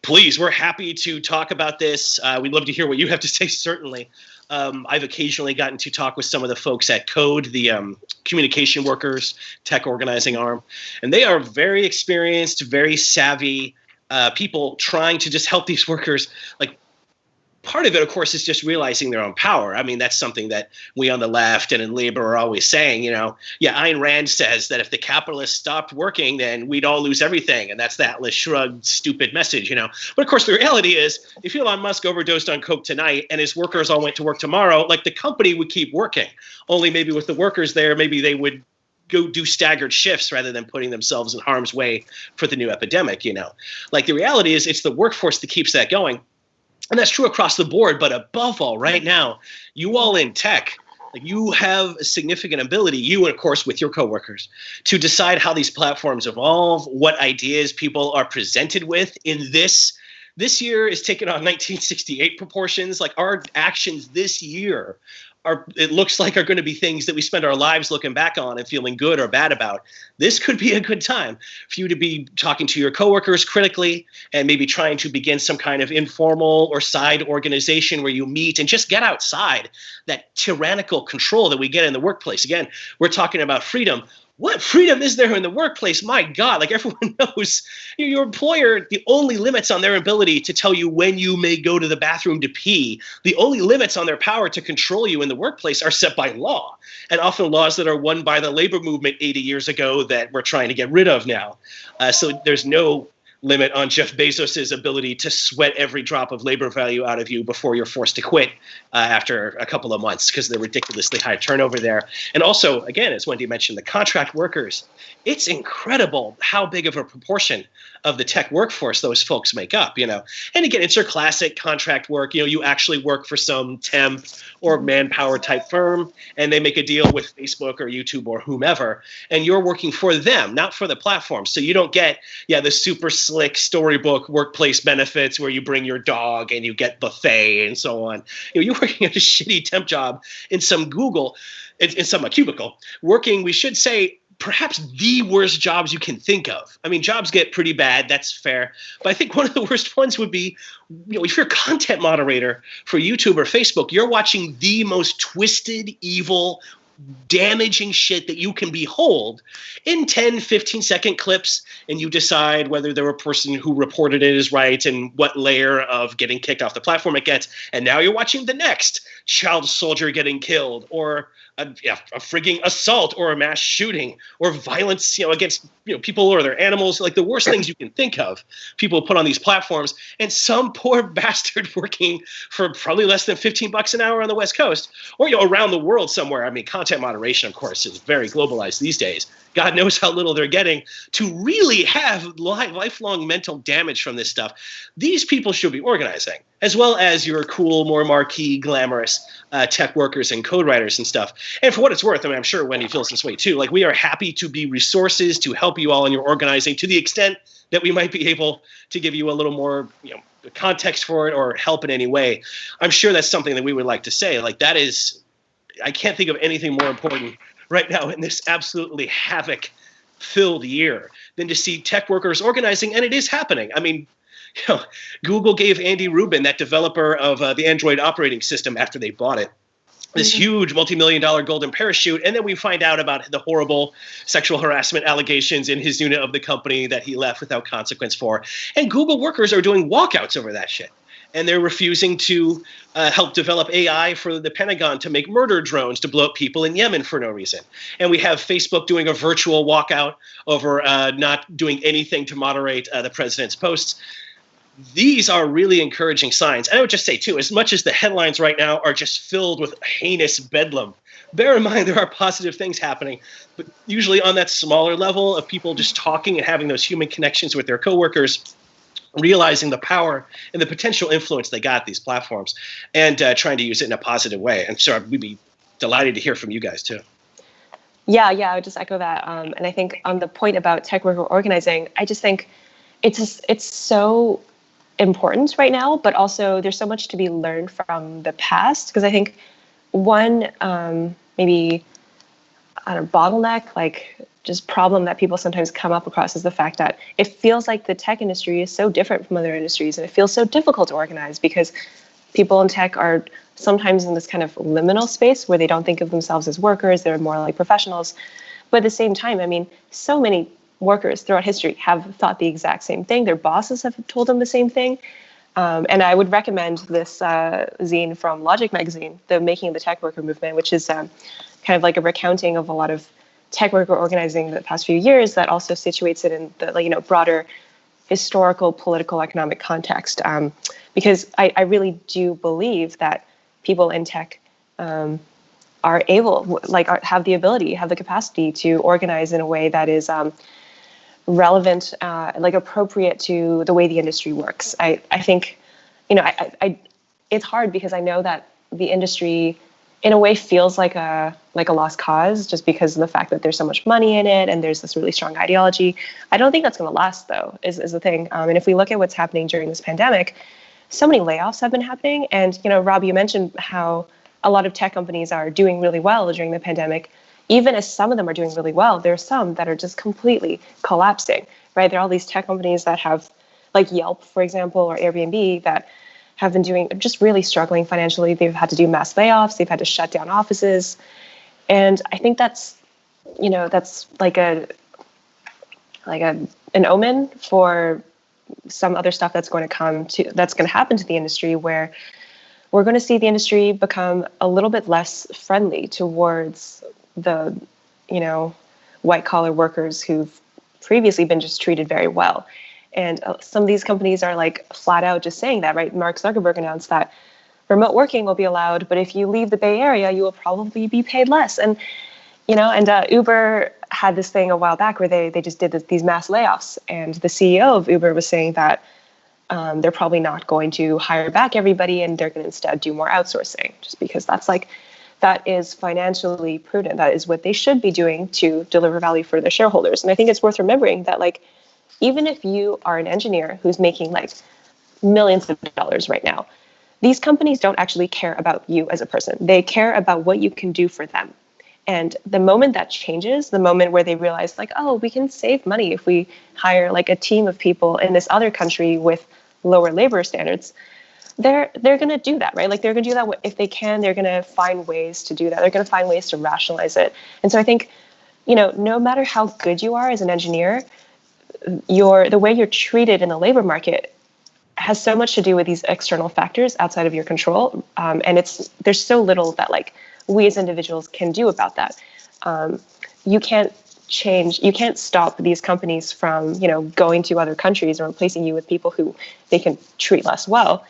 B: Please, we're happy to talk about this. We'd love to hear what you have to say, certainly. I've occasionally gotten to talk with some of the folks at Code, the communication workers, tech organizing arm, and they are very experienced, very savvy people trying to just help these workers. Like part of it, of course, is just realizing their own power. I mean, that's something that we on the left and in labor are always saying, Ayn Rand says that if the capitalists stopped working, then we'd all lose everything. And that's the Atlas Shrugged stupid message, But of course, the reality is if Elon Musk overdosed on coke tonight and his workers all went to work tomorrow, like the company would keep working. Only maybe with the workers there, maybe they would go do staggered shifts rather than putting themselves in harm's way for the new epidemic, Like the reality is it's the workforce that keeps that going. And that's true across the board. But above all, right now, you all in tech, like you have a significant ability, you and of course with your coworkers, to decide how these platforms evolve, what ideas people are presented with in this. This year is taking on 1968 proportions. Like our actions this year it looks like are going to be things that we spend our lives looking back on and feeling good or bad about. This could be a good time for you to be talking to your coworkers critically and maybe trying to begin some kind of informal or side organization where you meet and just get outside that tyrannical control that we get in the workplace. Again, we're talking about freedom. What freedom is there in the workplace? My God, like everyone knows, your employer, the only limits on their ability to tell you when you may go to the bathroom to pee, the only limits on their power to control you in the workplace are set by law, and often laws that are won by the labor movement 80 years ago that we're trying to get rid of now. So there's no limit on Jeff Bezos's ability to sweat every drop of labor value out of you before you're forced to quit after a couple of months because of the ridiculously high turnover there. And also, again, as Wendy mentioned, the contract workers, it's incredible how big of a proportion of the tech workforce those folks make up, And again, it's your classic contract work. You actually work for some temp or manpower type firm, and they make a deal with Facebook or YouTube or whomever, and you're working for them, not for the platform. So you don't get, the super slick storybook workplace benefits where you bring your dog and you get buffet and so on. You're working at a shitty temp job in some Google, in some cubicle, working, we should say, perhaps the worst jobs you can think of. I mean, jobs get pretty bad, that's fair. But I think one of the worst ones would be, if you're a content moderator for YouTube or Facebook, you're watching the most twisted, evil, damaging shit that you can behold in 10, 15-second clips, and you decide whether the person who reported it is right and what layer of getting kicked off the platform it gets. And now you're watching the next child soldier getting killed, or a frigging assault, or a mass shooting, or violence, against people or their animals, like the worst things you can think of. People put on these platforms, and some poor bastard working for probably less than $15 an hour on the West Coast, or around the world somewhere. I mean, content moderation, of course, is very globalized these days. God knows how little they're getting to really have lifelong mental damage from this stuff. These people should be organizing, as well as your cool, more marquee, glamorous tech workers and code writers and stuff. And for what it's worth, I mean, I'm sure Wendy feels this way too. Like, we are happy to be resources to help you all in your organizing, to the extent that we might be able to give you a little more, context for it or help in any way. I'm sure that's something that we would like to say. Like, that is, I can't think of anything more important right now in this absolutely havoc-filled year than to see tech workers organizing, and it is happening. I mean, Google gave Andy Rubin, that developer of the Android operating system, after they bought it, this huge multi-million-dollar golden parachute, and then we find out about the horrible sexual harassment allegations in his unit of the company that he left without consequence for. And Google workers are doing walkouts over that shit. And they're refusing to help develop AI for the Pentagon to make murder drones to blow up people in Yemen for no reason. And we have Facebook doing a virtual walkout over not doing anything to moderate the president's posts. These are really encouraging signs. And I would just say, too, as much as the headlines right now are just filled with heinous bedlam, bear in mind there are positive things happening, but usually on that smaller level of people just talking and having those human connections with their coworkers, realizing the power and the potential influence they got these platforms, and trying to use it in a positive way. And so we'd be delighted to hear from you guys, too.
C: Yeah, I would just echo that. And I think on the point about tech worker organizing, I just think it's so important right now, but also there's so much to be learned from the past. Because I think one maybe bottleneck, like just problem that people sometimes come up across, is the fact that it feels like the tech industry is so different from other industries, and it feels so difficult to organize because people in tech are sometimes in this kind of liminal space where they don't think of themselves as workers, they're more like professionals. But at the same time, I mean, so many workers throughout history have thought the exact same thing. Their bosses have told them the same thing. And I would recommend this zine from Logic Magazine, The Making of the Tech Worker Movement, which is kind of like a recounting of a lot of tech worker organizing the past few years that also situates it in the broader historical, political, economic context. Because I really do believe that people in tech are able, have the ability, have the capacity to organize in a way that is relevant, appropriate to the way the industry works. I think, it's hard because I know that the industry, in a way, feels like a lost cause just because of the fact that there's so much money in it and there's this really strong ideology. I don't think that's going to last, though, is the thing. And if we look at what's happening during this pandemic, so many layoffs have been happening. And, Rob, you mentioned how a lot of tech companies are doing really well during the pandemic. Even as some of them are doing really well, there are some that are just completely collapsing, right? There are all these tech companies that have, like Yelp, for example, or Airbnb, that have been just really struggling financially. They've had to do mass layoffs. They've had to shut down offices. And I think that's like an omen for some other stuff that's going to happen to the industry, where we're going to see the industry become a little bit less friendly towards the, white collar workers who've previously been just treated very well. And some of these companies are like flat out just saying that, right? Mark Zuckerberg announced that remote working will be allowed, but if you leave the Bay Area, you will probably be paid less. And, Uber had this thing a while back where they just did these mass layoffs. And the CEO of Uber was saying that they're probably not going to hire back everybody, and they're going to instead do more outsourcing, just because that is financially prudent. That is what they should be doing to deliver value for their shareholders. And I think it's worth remembering that, even if you are an engineer who's making millions of dollars right now, these companies don't actually care about you as a person. They care about what you can do for them. And the moment that changes, the moment where they realize like, oh, we can save money if we hire like a team of people in this other country with lower labor standards, they're going to do that, right? Like they're going to do that if they can. They're going to find ways to do that. They're going to find ways to rationalize it. And so I think, no matter how good you are as an engineer, the way you're treated in the labor market has so much to do with these external factors outside of your control. And there's so little that like we as individuals can do about that. You can't stop these companies from, going to other countries or replacing you with people who they can treat less well,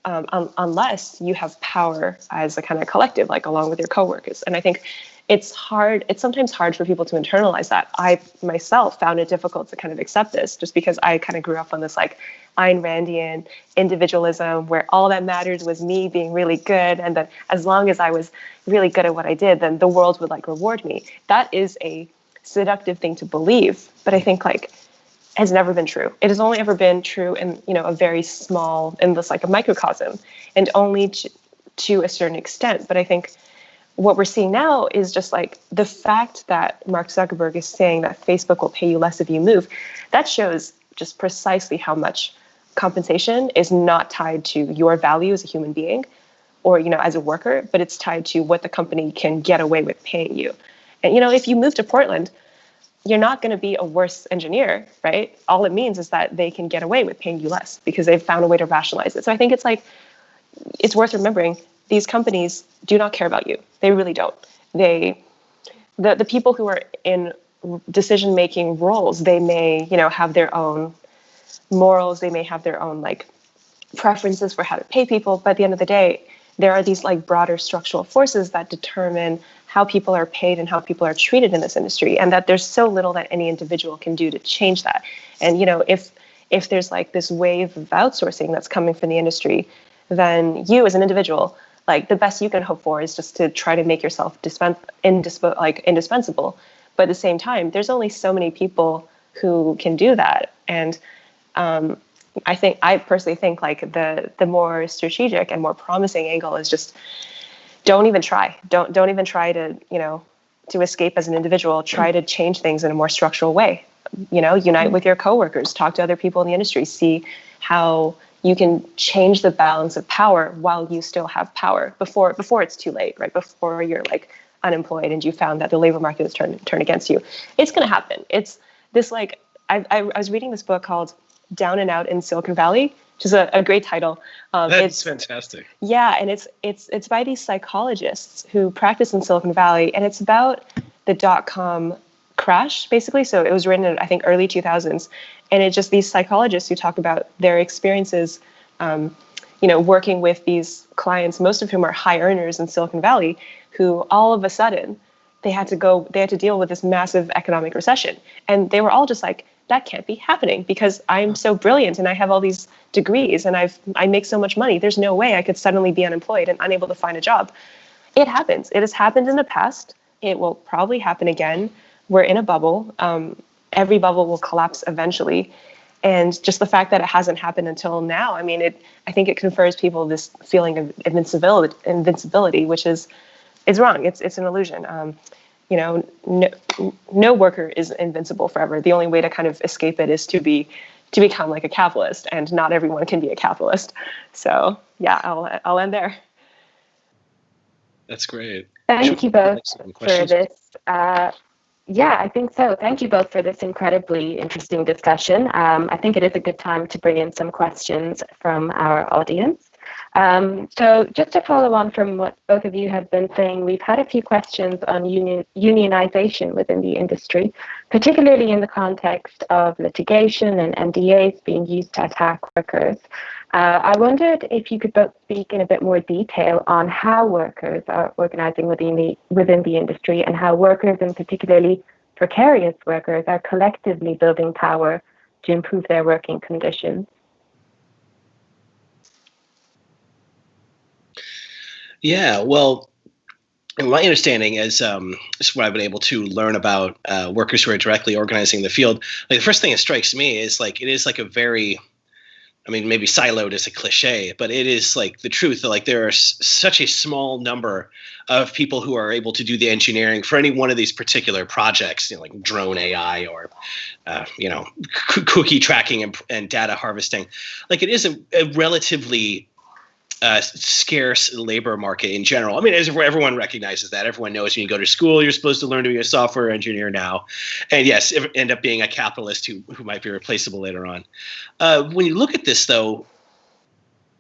C: unless you have power as a kind of collective, like along with your coworkers. And I think it's sometimes hard for people to internalize that. I myself found it difficult to kind of accept this, just because I kind of grew up on this like Ayn Randian individualism where all that mattered was me being really good, and that as long as I was really good at what I did, then the world would like reward me. That is a seductive thing to believe, but I think like has never been true. It has only ever been true in a very small, in this like a microcosm, and only to a certain extent. But I think what we're seeing now is just like the fact that Mark Zuckerberg is saying that Facebook will pay you less if you move. That shows just precisely how much compensation is not tied to your value as a human being or, as a worker, but it's tied to what the company can get away with paying you. And, if you move to Portland, you're not going to be a worse engineer, right? All it means is that they can get away with paying you less because they've found a way to rationalize it. So I think it's worth remembering these companies do not care about you. They really don't. The people who are in decision-making roles, they may, have their own morals. They may have their own like preferences for how to pay people. But at the end of the day, there are these like broader structural forces that determine how people are paid and how people are treated in this industry, and that there's so little that any individual can do to change that. And if there's like this wave of outsourcing that's coming from the industry, then you as an individual, like the best you can hope for is just to try to make yourself indispensable. But at the same time, there's only so many people who can do that. And I personally think like the more strategic and more promising angle is just don't even try. Don't even try to, to escape as an individual. Try to change things in a more structural way. Unite with your coworkers, talk to other people in the industry, see how you can change the balance of power while you still have power before it's too late, right? Before you're like unemployed and you found that the labor market is turned against you. It's going to happen. It's this like, I was reading this book called Down and Out in Silicon Valley, which is a great title.
B: That's fantastic.
C: Yeah, and it's by these psychologists who practice in Silicon Valley, and it's about the .com crash, basically. So it was written in, I think, early 2000s, and it's just these psychologists who talk about their experiences, working with these clients, most of whom are high earners in Silicon Valley, who all of a sudden they had to deal with this massive economic recession, and they were all just like, that can't be happening because I'm so brilliant and I have all these degrees and I make so much money. There's no way I could suddenly be unemployed and unable to find a job. It happens. It has happened in the past. It will probably happen again. We're in a bubble. Every bubble will collapse eventually. And just the fact that it hasn't happened until now, I think it confers people this feeling of invincibility, which is wrong. It's an illusion. No worker is invincible forever. The only way to kind of escape it is to become like a capitalist, and not everyone can be a capitalist. So yeah, I'll end there.
B: That's great.
A: Thank you both for this. Yeah, I think so. Thank you both for this incredibly interesting discussion. I think it is a good time to bring in some questions from our audience. So just to follow on from what both of you have been saying, we've had a few questions on unionization within the industry, particularly in the context of litigation and NDAs being used to attack workers. I wondered if you could both speak in a bit more detail on how workers are organizing within the industry, and how workers, and particularly precarious workers, are collectively building power to improve their working conditions.
B: Yeah, well, my understanding is what I've been able to learn about workers who are directly organizing the field. Like the first thing that strikes me is like it is like a very I mean, maybe siloed is a cliche, but it is like the truth. Like there are such a small number of people who are able to do the engineering for any one of these particular projects, like drone AI or, cookie tracking and data harvesting. Like it is a relatively scarce labor market in general. I mean, as everyone recognizes that. Everyone knows when you go to school, you're supposed to learn to be a software engineer now. And yes, end up being a capitalist who might be replaceable later on. When you look at this, though,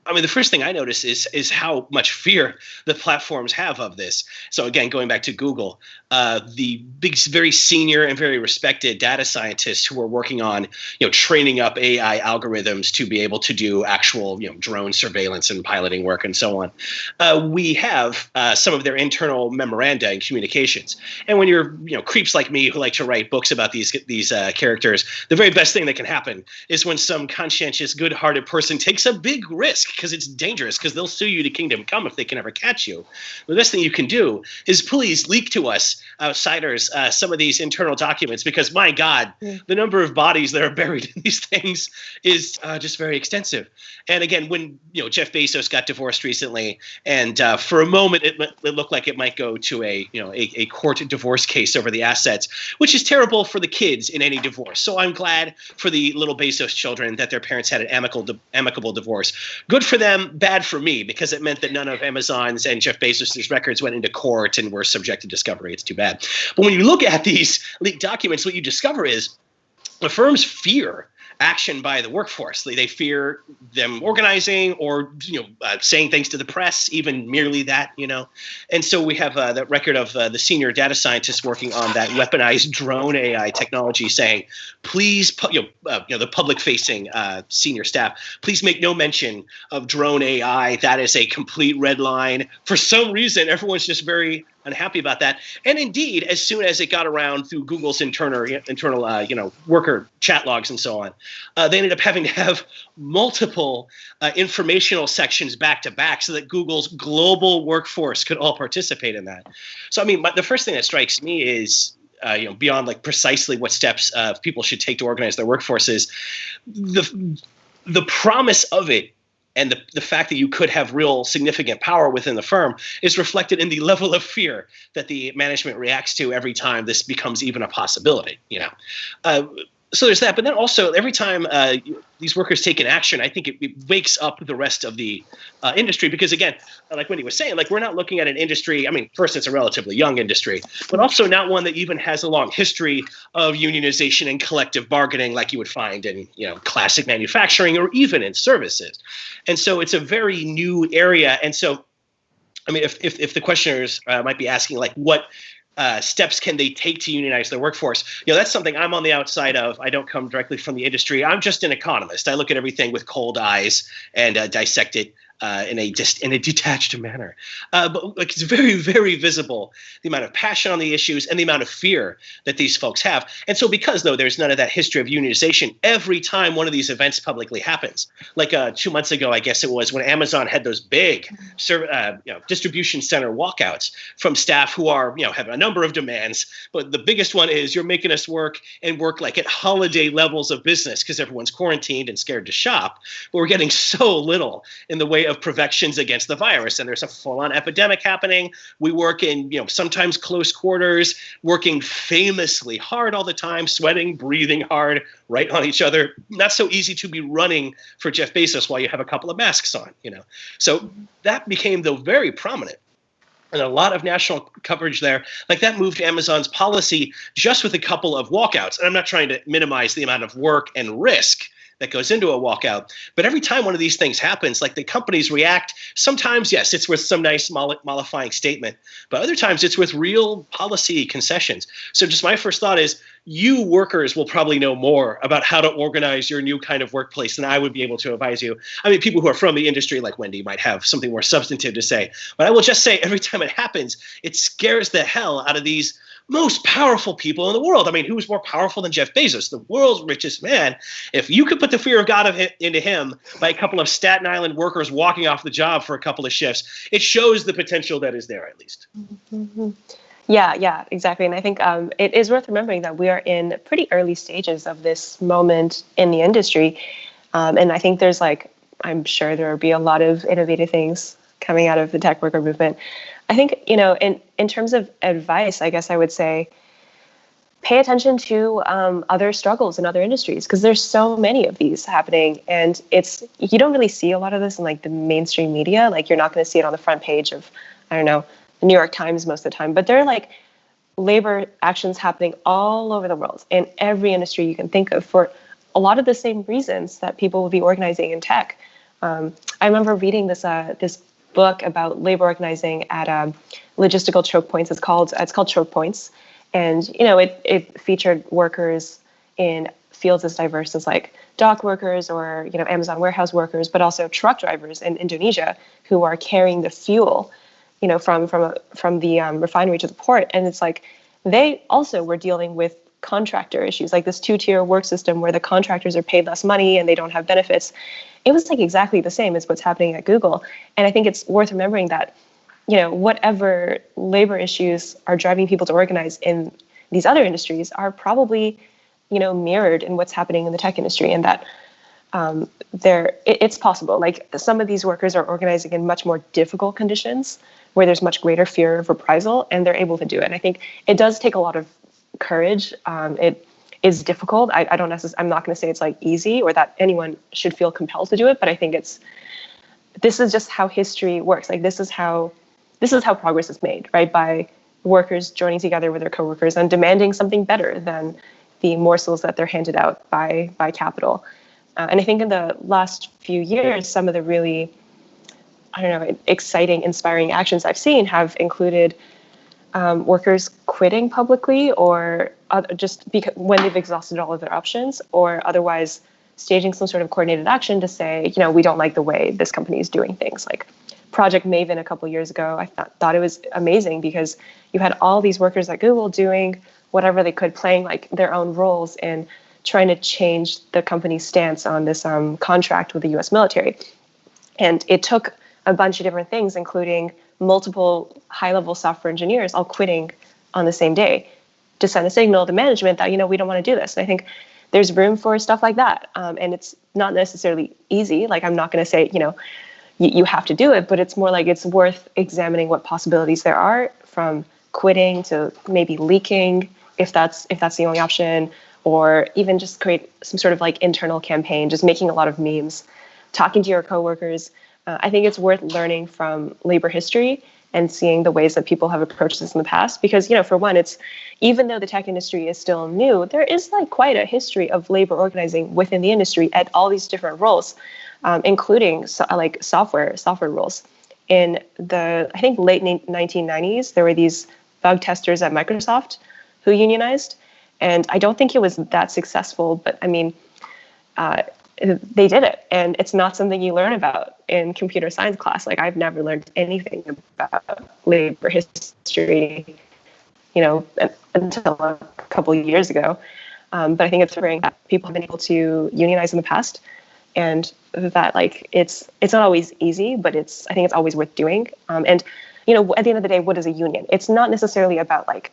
B: I mean, the first thing I notice is how much fear the platforms have of this. So again, going back to Google, the big, very senior and very respected data scientists who are working on, training up AI algorithms to be able to do actual, drone surveillance and piloting work and so on. We have some of their internal memoranda and communications. And when you're, creeps like me who like to write books about these characters, the very best thing that can happen is when some conscientious, good-hearted person takes a big risk, because it's dangerous, because they'll sue you to kingdom come if they can ever catch you. The best thing you can do is please leak to us, outsiders, some of these internal documents, because my God, the number of bodies that are buried in these things is just very extensive. And again, when Jeff Bezos got divorced recently, and for a moment it looked like it might go to a court divorce case over the assets, which is terrible for the kids in any divorce. So I'm glad for the little Bezos children that their parents had an amicable divorce. Good for them, bad for me, because it meant that none of Amazon's and Jeff Bezos' records went into court and were subject to discovery. It's too bad. But when you look at these leaked documents, what you discover is the firms fear action by the workforce. They fear them organizing or saying things to the press, even merely that, And so we have that record of the senior data scientists working on that weaponized drone AI technology saying, please, the public-facing senior staff, please make no mention of drone AI. That is a complete red line. For some reason, everyone's just very unhappy about that. And indeed, as soon as it got around through Google's internal worker chat logs and so on, they ended up having to have multiple informational sections back to back so that Google's global workforce could all participate in that. So, I mean, the first thing that strikes me is, beyond like precisely what steps people should take to organize their workforces, the promise of it and the fact that you could have real significant power within the firm is reflected in the level of fear that the management reacts to every time this becomes even a possibility. So there's that. But then also every time these workers take an action, I think it wakes up the rest of the industry. Because again, like Wendy was saying, like we're not looking at an industry. I mean, first, it's a relatively young industry, but also not one that even has a long history of unionization and collective bargaining like you would find in classic manufacturing or even in services. And so it's a very new area. And so, I mean, if the questioners might be asking, like, what steps can they take to unionize their workforce? That's something I'm on the outside of. I don't come directly from the industry. I'm just an economist. I look at everything with cold eyes and dissect it in a detached manner. But like, it's very, very visible the amount of passion on the issues and the amount of fear that these folks have. And so because, though, there's none of that history of unionization, every time one of these events publicly happens, like 2 months ago, I guess it was, when Amazon had those big distribution center walkouts from staff who are, have a number of demands. But the biggest one is, you're making us work like at holiday levels of business because everyone's quarantined and scared to shop. But we're getting so little in the way of protections against the virus, and there's a full-on epidemic happening. We work in sometimes close quarters, working famously hard all the time, sweating, breathing hard right on each other. Not so easy to be running for Jeff Bezos while you have a couple of masks on. So that became, though, very prominent. And a lot of national coverage there. Like, that moved Amazon's policy just with a couple of walkouts. And I'm not trying to minimize the amount of work and risk that goes into a walkout. But every time one of these things happens, like, the companies react. Sometimes, yes, it's with some nice mollifying statement, but other times it's with real policy concessions. So just my first thought is, you workers will probably know more about how to organize your new kind of workplace than I would be able to advise you. I mean, people who are from the industry like Wendy might have something more substantive to say, but I will just say, every time it happens, it scares the hell out of these most powerful people in the world. I mean, who's more powerful than Jeff Bezos, the world's richest man? If you could put the fear of God into him by a couple of Staten Island workers walking off the job for a couple of shifts, it shows the potential that is there, at least.
C: Mm-hmm. Yeah, exactly. And I think it is worth remembering that we are in pretty early stages of this moment in the industry. And I think I'm sure there will be a lot of innovative things coming out of the tech worker movement. I think, in terms of advice, I guess I would say, pay attention to other struggles in other industries, because there's so many of these happening, and you don't really see a lot of this in like the mainstream media. Like, you're not going to see it on the front page of, I don't know, the New York Times most of the time, but there are like labor actions happening all over the world in every industry you can think of for a lot of the same reasons that people will be organizing in tech. I remember reading this book about labor organizing at logistical choke points. It's called Choke Points. And, it featured workers in fields as diverse as like dock workers or, Amazon warehouse workers, but also truck drivers in Indonesia who are carrying the fuel, from the refinery to the port. And it's like they also were dealing with contractor issues, like this 2-tier work system where the contractors are paid less money and they don't have benefits. It was like exactly the same as what's happening at Google. And I think it's worth remembering that, whatever labor issues are driving people to organize in these other industries are probably, mirrored in what's happening in the tech industry, and that it's possible. Like, some of these workers are organizing in much more difficult conditions where there's much greater fear of reprisal, and they're able to do it. And I think it does take a lot of courage. It is difficult. I'm not going to say it's like easy or that anyone should feel compelled to do it, but I think this is just how history works. Like, this is how progress is made, right? By workers joining together with their coworkers and demanding something better than the morsels that they're handed out by capital. And I think in the last few years, some of the really, exciting, inspiring actions I've seen have included workers quitting publicly, or just because when they've exhausted all of their options, or otherwise staging some sort of coordinated action to say, we don't like the way this company is doing things. Like Project Maven a couple of years ago, I thought it was amazing because you had all these workers at Google doing whatever they could, playing like their own roles and trying to change the company's stance on this contract with the U.S. military. And it took a bunch of different things, including multiple high-level software engineers all quitting on the same day to send a signal to management that, we don't want to do this. And I think there's room for stuff like that. And it's not necessarily easy. Like, I'm not going to say, you have to do it, but it's more like it's worth examining what possibilities there are, from quitting to maybe leaking, if that's the only option, or even just create some sort of like internal campaign, just making a lot of memes, talking to your coworkers. I think it's worth learning from labor history and seeing the ways that people have approached this in the past. Because, for one, even though the tech industry is still new, there is like quite a history of labor organizing within the industry at all these different roles, including software roles. In the, I think, late 1990s, there were these bug testers at Microsoft who unionized. And I don't think it was that successful, but I mean, they did it. And it's not something you learn about in computer science class. Like, I've never learned anything about labor history, until a couple of years ago. But I think it's very that people have been able to unionize in the past, and that like it's not always easy, but I think it's always worth doing. And at the end of the day, what is a union? It's not necessarily about like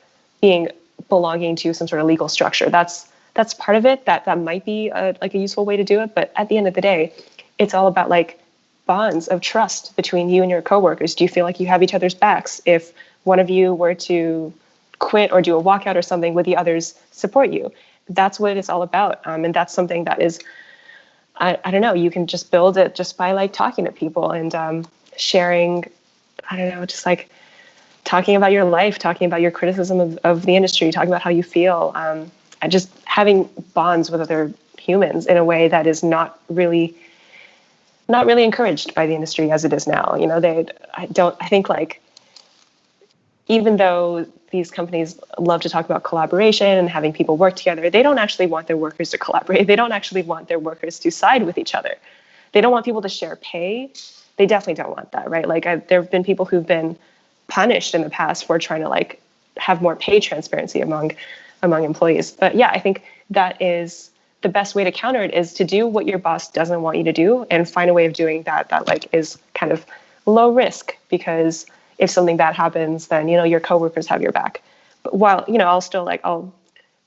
C: belonging to some sort of legal structure. That's part of it. That might be a useful way to do it. But at the end of the day, it's all about like bonds of trust between you and your coworkers. Do you feel like you have each other's backs? If one of you were to quit or do a walkout or something, would the others support you? That's what it's all about. And that's something that is, I don't know, you can just build it just by like talking to people and sharing, I don't know, just like talking about your life, talking about your criticism of the industry, talking about how you feel, and just having bonds with other humans in a way that is not really encouraged by the industry as it is now. I think like, even though these companies love to talk about collaboration and having people work together, they don't actually want their workers to collaborate. They don't actually want their workers to side with each other. They don't want people to share pay. They definitely don't want that, right? Like, there have been people who've been punished in the past for trying to like have more pay transparency among employees. But yeah, I think that is the best way to counter it, is to do what your boss doesn't want you to do and find a way of doing that like is kind of low risk, because if something bad happens, then your coworkers have your back. But while I'll still like I'll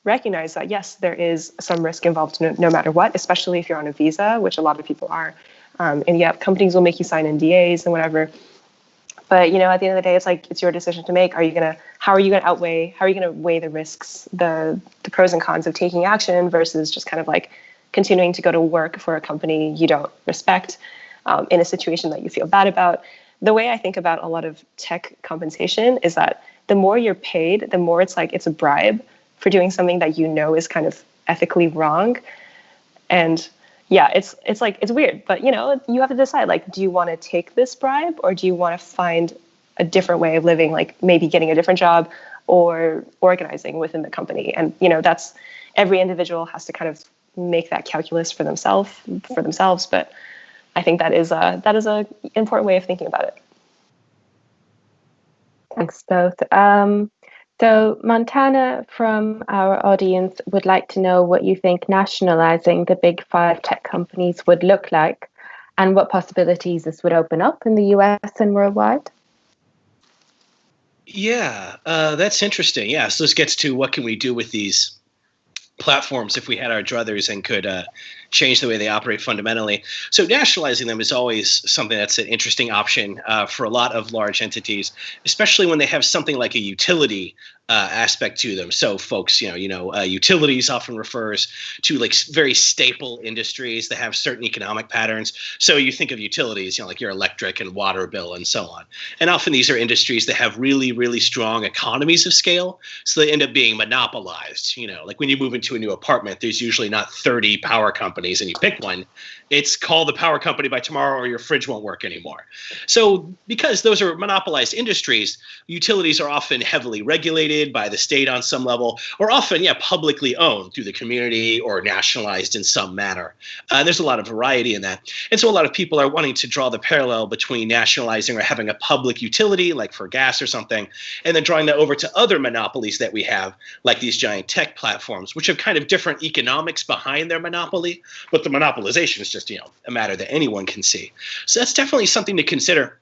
C: recognize that, yes, there is some risk involved no matter what, especially if you're on a visa, which a lot of people are. And yeah, companies will make you sign NDAs and whatever. But, you know, at the end of the day, it's like, it's your decision to make. How are you going to weigh the risks, the pros and cons of taking action versus just kind of like continuing to go to work for a company you don't respect, in a situation that you feel bad about. The way I think about a lot of tech compensation is that the more you're paid, the more it's like it's a bribe for doing something that you know is kind of ethically wrong. And yeah, it's like, it's weird, but you know, you have to decide, like, do you want to take this bribe or do you want to find a different way of living, like maybe getting a different job or organizing within the company? And, you know, that's, every individual has to kind of make that calculus for themselves. But I think that is a important way of thinking about it.
A: Thanks both. So Montana, from our audience, would like to know what you think nationalizing the big 5 tech companies would look like and what possibilities this would open up in the US and worldwide.
B: Yeah, that's interesting. Yeah, so this gets to what can we do with these platforms if we had our druthers and could change the way they operate fundamentally. So nationalizing them is always something that's an interesting option for a lot of large entities, especially when they have something like a utility aspect to them. So folks, utilities often refers to like very staple industries that have certain economic patterns. So you think of utilities, like your electric and water bill and so on. And often these are industries that have really, really strong economies of scale. So they end up being monopolized. Like when you move into a new apartment, there's usually not 30 power companies and you pick one. It's call the power company by tomorrow or your fridge won't work anymore. So because those are monopolized industries, utilities are often heavily regulated by the state on some level, or often, publicly owned through the community or nationalized in some manner. There's a lot of variety in that. And so a lot of people are wanting to draw the parallel between nationalizing or having a public utility, like for gas or something, and then drawing that over to other monopolies that we have, like these giant tech platforms, which have kind of different economics behind their monopoly, but the monopolization is just, a matter that anyone can see. So that's definitely something to consider.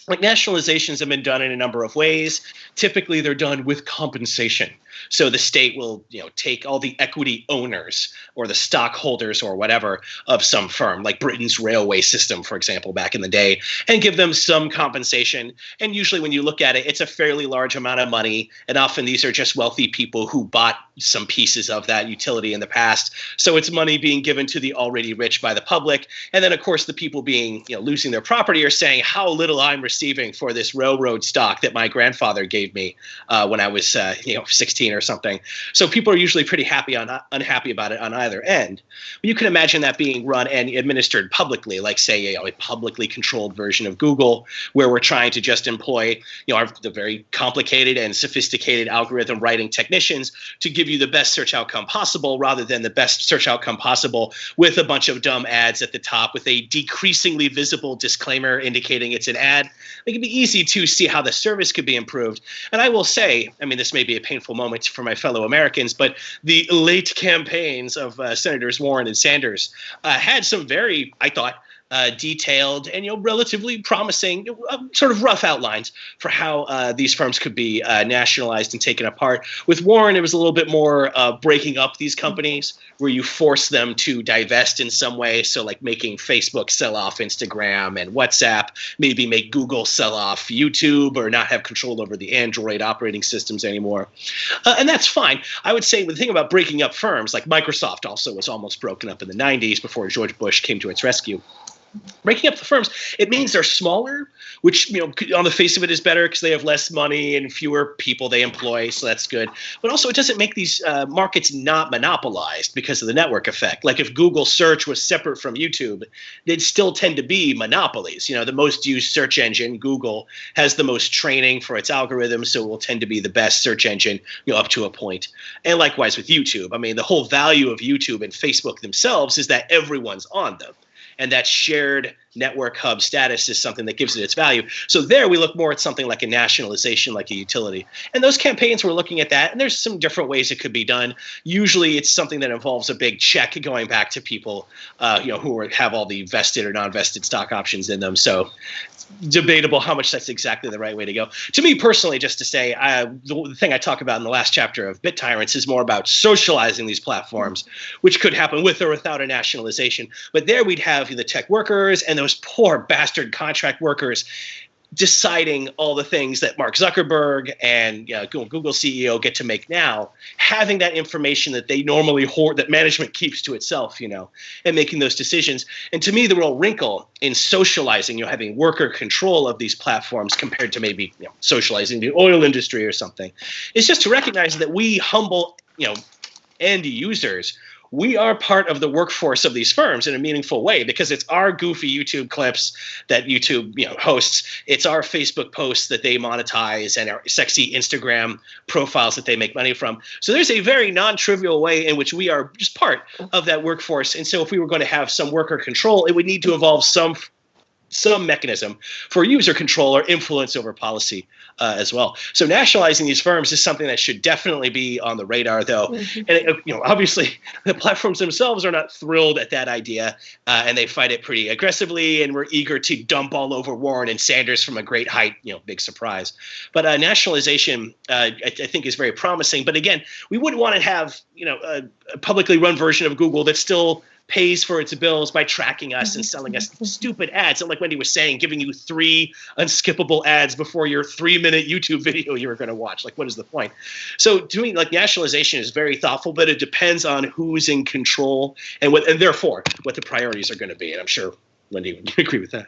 B: Like nationalizations have been done in a number of ways. Typically, they're done with compensation. So the state will, take all the equity owners or the stockholders or whatever of some firm, like Britain's railway system, for example, back in the day, and give them some compensation. And usually when you look at it, it's a fairly large amount of money. And often these are just wealthy people who bought some pieces of that utility in the past. So it's money being given to the already rich by the public. And then, of course, the people being, losing their property are saying how little I'm receiving for this railroad stock that my grandfather gave me when I was, 16 or something. So people are usually pretty unhappy about it on either end. But you can imagine that being run and administered publicly, like say a publicly controlled version of Google, where we're trying to just employ the very complicated and sophisticated algorithm writing technicians to give you the best search outcome possible, rather than the best search outcome possible with a bunch of dumb ads at the top with a decreasingly visible disclaimer indicating it's an ad. It can be easy to see how the service could be improved. And I will say, this may be a painful moment for my fellow Americans, but the late campaigns of Senators Warren and Sanders had some very, I thought, detailed and relatively promising sort of rough outlines for how these firms could be nationalized and taken apart. With Warren, it was a little bit more breaking up these companies where you force them to divest in some way. So like making Facebook sell off Instagram and WhatsApp, maybe make Google sell off YouTube or not have control over the Android operating systems anymore. And that's fine. I would say the thing about breaking up firms, like Microsoft also was almost broken up in the 90s before George Bush came to its rescue. Breaking up the firms, it means they're smaller, which, on the face of it is better because they have less money and fewer people they employ, so that's good. But also it doesn't make these markets not monopolized because of the network effect. Like if Google search was separate from YouTube, they'd still tend to be monopolies. The most used search engine, Google, has the most training for its algorithms, so it will tend to be the best search engine, up to a point. And likewise with YouTube. The whole value of YouTube and Facebook themselves is that everyone's on them. And that shared, network hub status is something that gives it its value. So there we look more at something like a nationalization, like a utility. And those campaigns were looking at that, and there's some different ways it could be done. Usually it's something that involves a big check going back to people who have all the vested or non-vested stock options in them. So debatable how much that's exactly the right way to go. To me personally, just to say, the thing I talk about in the last chapter of Tyrants is more about socializing these platforms, which could happen with or without a nationalization. But there we'd have the tech workers and those poor bastard contract workers deciding all the things that Mark Zuckerberg and Google CEO get to make now, having that information that they normally hoard, that management keeps to itself, and making those decisions. And to me, the real wrinkle in socializing, having worker control of these platforms compared to maybe socializing the oil industry or something, is just to recognize that we humble, end users, we are part of the workforce of these firms in a meaningful way, because it's our goofy YouTube clips that YouTube hosts. It's our Facebook posts that they monetize and our sexy Instagram profiles that they make money from. So there's a very non-trivial way in which we are just part of that workforce. And so if we were going to have some worker control, it would need to involve some mechanism for user control or influence over policy as well. So nationalizing these firms is something that should definitely be on the radar, though. And obviously, the platforms themselves are not thrilled at that idea, and they fight it pretty aggressively. And we're eager to dump all over Warren and Sanders from a great height. Big surprise. But nationalization, I think, is very promising. But again, we wouldn't want to have a publicly run version of Google that still pays for its bills by tracking us and selling us stupid ads. And like Wendy was saying, giving you 3 unskippable ads before your 3-minute YouTube video you were going to watch. Like, what is the point? So to me, like, nationalization is very thoughtful, but it depends on who's in control and therefore what the priorities are going to be. And I'm sure Wendy would agree with that.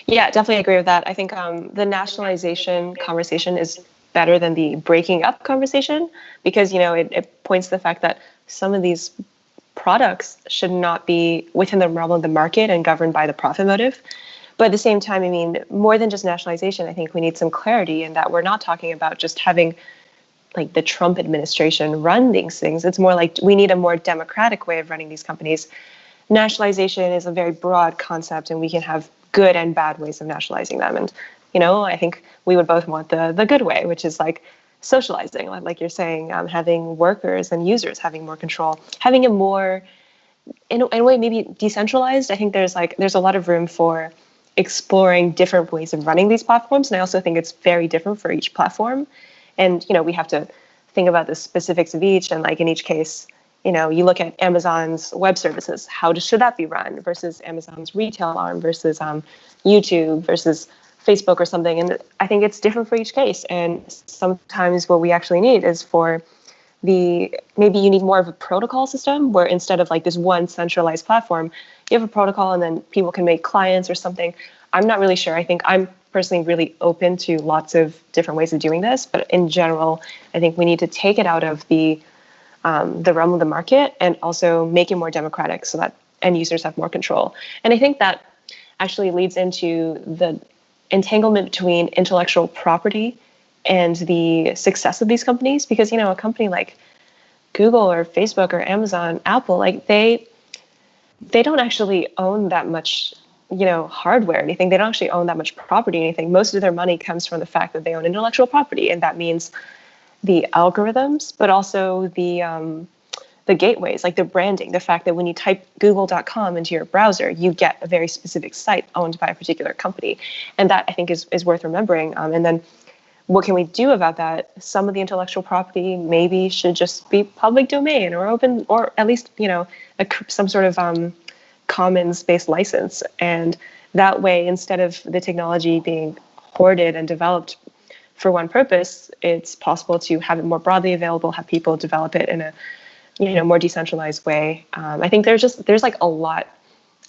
C: Yeah, definitely agree with that. I think the nationalization conversation is better than the breaking up conversation, because, it points to the fact that some of these products should not be within the realm of the market and governed by the profit motive. But at the same time, I mean, more than just nationalization, I think we need some clarity in that we're not talking about just having like the Trump administration run these things. It's more like we need a more democratic way of running these companies. Nationalization is a very broad concept, and we can have good and bad ways of nationalizing them. And, I think we would both want the good way, which is like socializing, like you're saying, having workers and users having more control, having it more, in a way, maybe decentralized. I think there's a lot of room for exploring different ways of running these platforms. And I also think it's very different for each platform. And, we have to think about the specifics of each. And like in each case, you look at Amazon's web services, should that be run versus Amazon's retail arm versus YouTube versus Facebook or something. And I think it's different for each case. And sometimes what we actually need is maybe you need more of a protocol system where instead of like this one centralized platform, you have a protocol and then people can make clients or something. I'm not really sure. I think I'm personally really open to lots of different ways of doing this. But in general, I think we need to take it out of the realm of the market and also make it more democratic so that end users have more control. And I think that actually leads into the entanglement between intellectual property and the success of these companies, because a company like Google or Facebook or Amazon, Apple, like they don't actually own that much hardware or anything. They don't actually own that much property or anything. Most of their money comes from the fact that they own intellectual property, and that means the algorithms, but also the gateways, like the branding, the fact that when you type google.com into your browser, you get a very specific site owned by a particular company. And that I think is worth remembering. And then what can we do about that? Some of the intellectual property maybe should just be public domain or open, or at least, some sort of commons-based license. And that way, instead of the technology being hoarded and developed for one purpose, it's possible to have it more broadly available, have people develop it in a more decentralized way. I think there's like a lot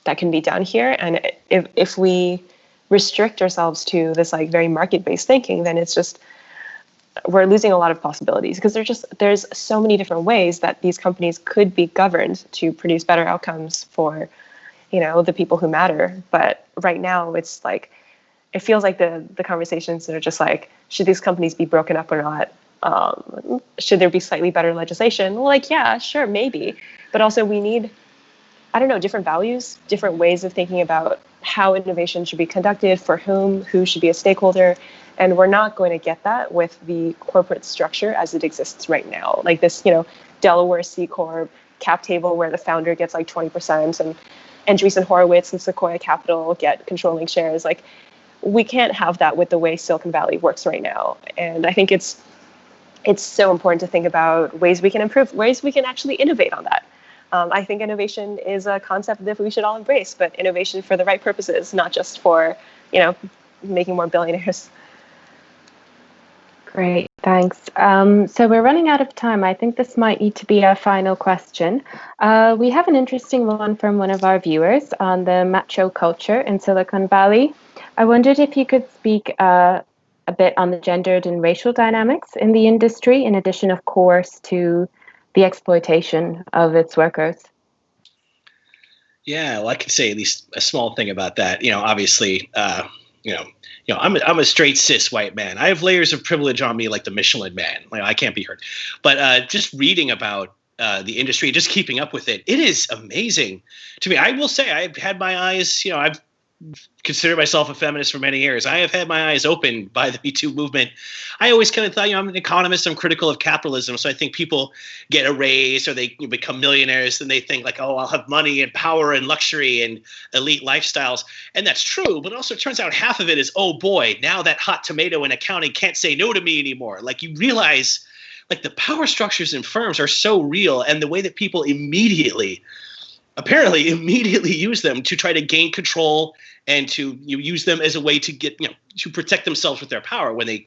C: that can be done here. And if we restrict ourselves to this like very market-based thinking, then it's just, we're losing a lot of possibilities, because there's so many different ways that these companies could be governed to produce better outcomes for, the people who matter. But right now it's like, it feels like the conversations are just like, should these companies be broken up or not? Should there be slightly better legislation? Well, like, yeah, sure, maybe. But also we need I don't know, different values, different ways of thinking about how innovation should be conducted, for whom, who should be a stakeholder. And we're not going to get that with the corporate structure as it exists right now. Like this, Delaware C Corp cap table where the founder gets like 20% and Andreessen Horowitz and Sequoia Capital get controlling shares. Like, we can't have that with the way Silicon Valley works right now. And I think it's so important to think about ways we can improve, ways we can actually innovate on that. I think innovation is a concept that we should all embrace, but innovation for the right purposes, not just for, making more billionaires.
A: Great, thanks. So we're running out of time. I think this might need to be our final question. We have an interesting one from one of our viewers on the macho culture in Silicon Valley. I wondered if you could speak a bit on the gendered and racial dynamics in the industry, in addition, of course, to the exploitation of its workers.
B: Yeah, well, I could say at least a small thing about that. Obviously, I'm a straight cis white man. I have layers of privilege on me, like the Michelin Man. I can't be hurt. But just reading about the industry, just keeping up with it, it is amazing to me. I will say I've had my eyes. I've considered myself a feminist for many years. I have had my eyes opened by the Me Too movement. I always kind of thought, I'm an economist, I'm critical of capitalism. So I think people get a raise or they become millionaires and they think like, oh, I'll have money and power and luxury and elite lifestyles. And that's true. But also it turns out half of it is, oh boy, now that hot tomato in accounting can't say no to me anymore. Like, you realize like the power structures in firms are so real, and the way that people apparently immediately use them to try to gain control and to use them as a way to get, to protect themselves with their power when they,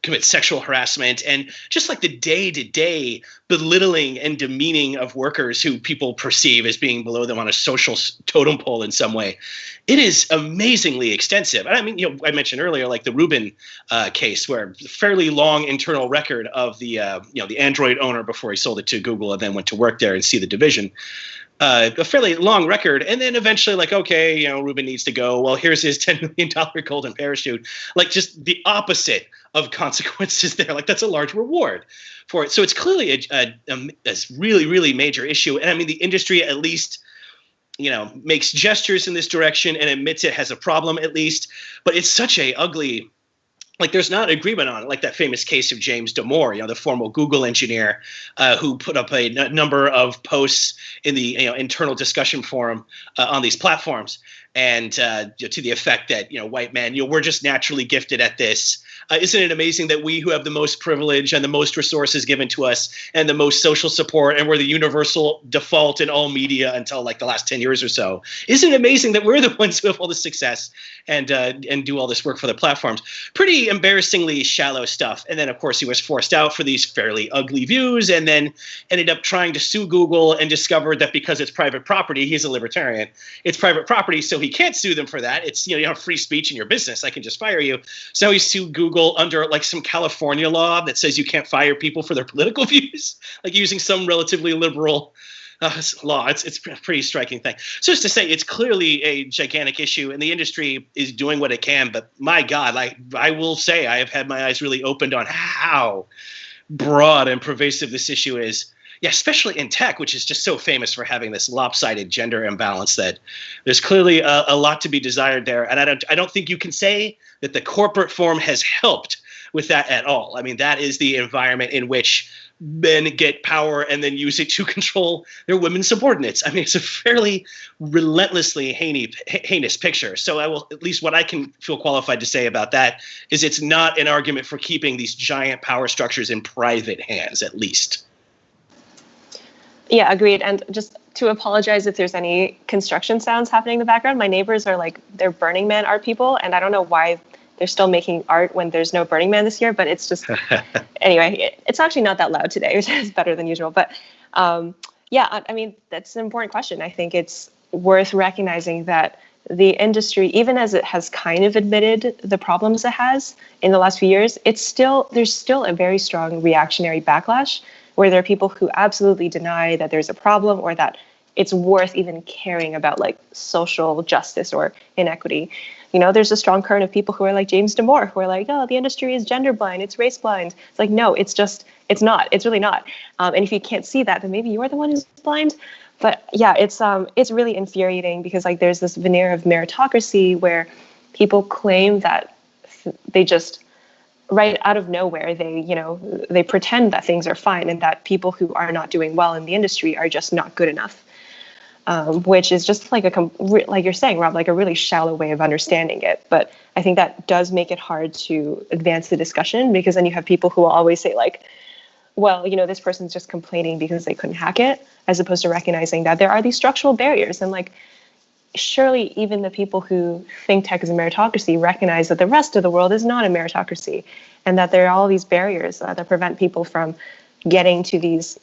B: commit sexual harassment, and just like the day-to-day belittling and demeaning of workers who people perceive as being below them on a social totem pole in some way. It is amazingly extensive. And I mean, I mentioned earlier, like the Rubin case, where fairly long internal record of the Android owner before he sold it to Google and then went to work there and see the division. A fairly long record, and then eventually, like, okay, Rubin needs to go. Well, here's his $10 million golden parachute. Like, just the opposite of consequences there. Like, that's a large reward for it. So it's clearly a really, really major issue. And I mean, the industry at least, makes gestures in this direction and admits it has a problem at least. But it's such a ugly. Like, there's not agreement on it, like that famous case of James Damore, the former Google engineer who put up a number of posts in the internal discussion forum on these platforms, and to the effect that white men, we're just naturally gifted at this. Isn't it amazing that we, who have the most privilege and the most resources given to us and the most social support, and we're the universal default in all media until like the last 10 years or so, isn't it amazing that we're the ones who have all the success and do all this work for the platforms? Pretty embarrassingly shallow stuff. And then, of course, he was forced out for these fairly ugly views, and then ended up trying to sue Google and discovered that because it's private property, he's a libertarian, it's private property, so he can't sue them for that. It's, you have free speech in your business. I can just fire you. So he sued Google under like some California law that says you can't fire people for their political views, like using some relatively liberal law. It's a pretty striking thing. So just to say, it's clearly a gigantic issue, and the industry is doing what it can. But my God, I will say I have had my eyes really opened on how broad and pervasive this issue is. Yeah, especially in tech, which is just so famous for having this lopsided gender imbalance, that there's clearly a lot to be desired there. And I don't think you can say that the corporate form has helped with that at all. I mean, that is the environment in which men get power and then use it to control their women subordinates. I mean, it's a fairly relentlessly heinous picture. So I will, at least what I can feel qualified to say about that is it's not an argument for keeping these giant power structures in private hands, at least.
C: Yeah, agreed. And just to apologize if there's any construction sounds happening in the background. My neighbors are they're Burning Man art people, and I don't know why they're still making art when there's no Burning Man this year, but it's just, anyway, it's actually not that loud today, which is better than usual. But yeah, I mean, that's an important question. I think it's worth recognizing that the industry, even as it has kind of admitted the problems it has in the last few years, there's still a very strong reactionary backlash, where there are people who absolutely deny that there's a problem or that it's worth even caring about like social justice or inequity. there's a strong current of people who are like James Damore, who are like, oh, the industry is gender blind, it's race blind. It's like, no, it's not. It's really not. And if you can't see that, then maybe you're the one who's blind. But yeah, it's really infuriating because like there's this veneer of meritocracy where people claim that they just right out of nowhere they pretend that things are fine and that people who are not doing well in the industry are just not good enough. Which is just like like you're saying, Rob, like a really shallow way of understanding it. But I think that does make it hard to advance the discussion, because then you have people who will always say like, well, this person's just complaining because they couldn't hack it, as opposed to recognizing that there are these structural barriers. And like, surely even the people who think tech is a meritocracy recognize that the rest of the world is not a meritocracy, and that there are all these barriers that prevent people from getting to these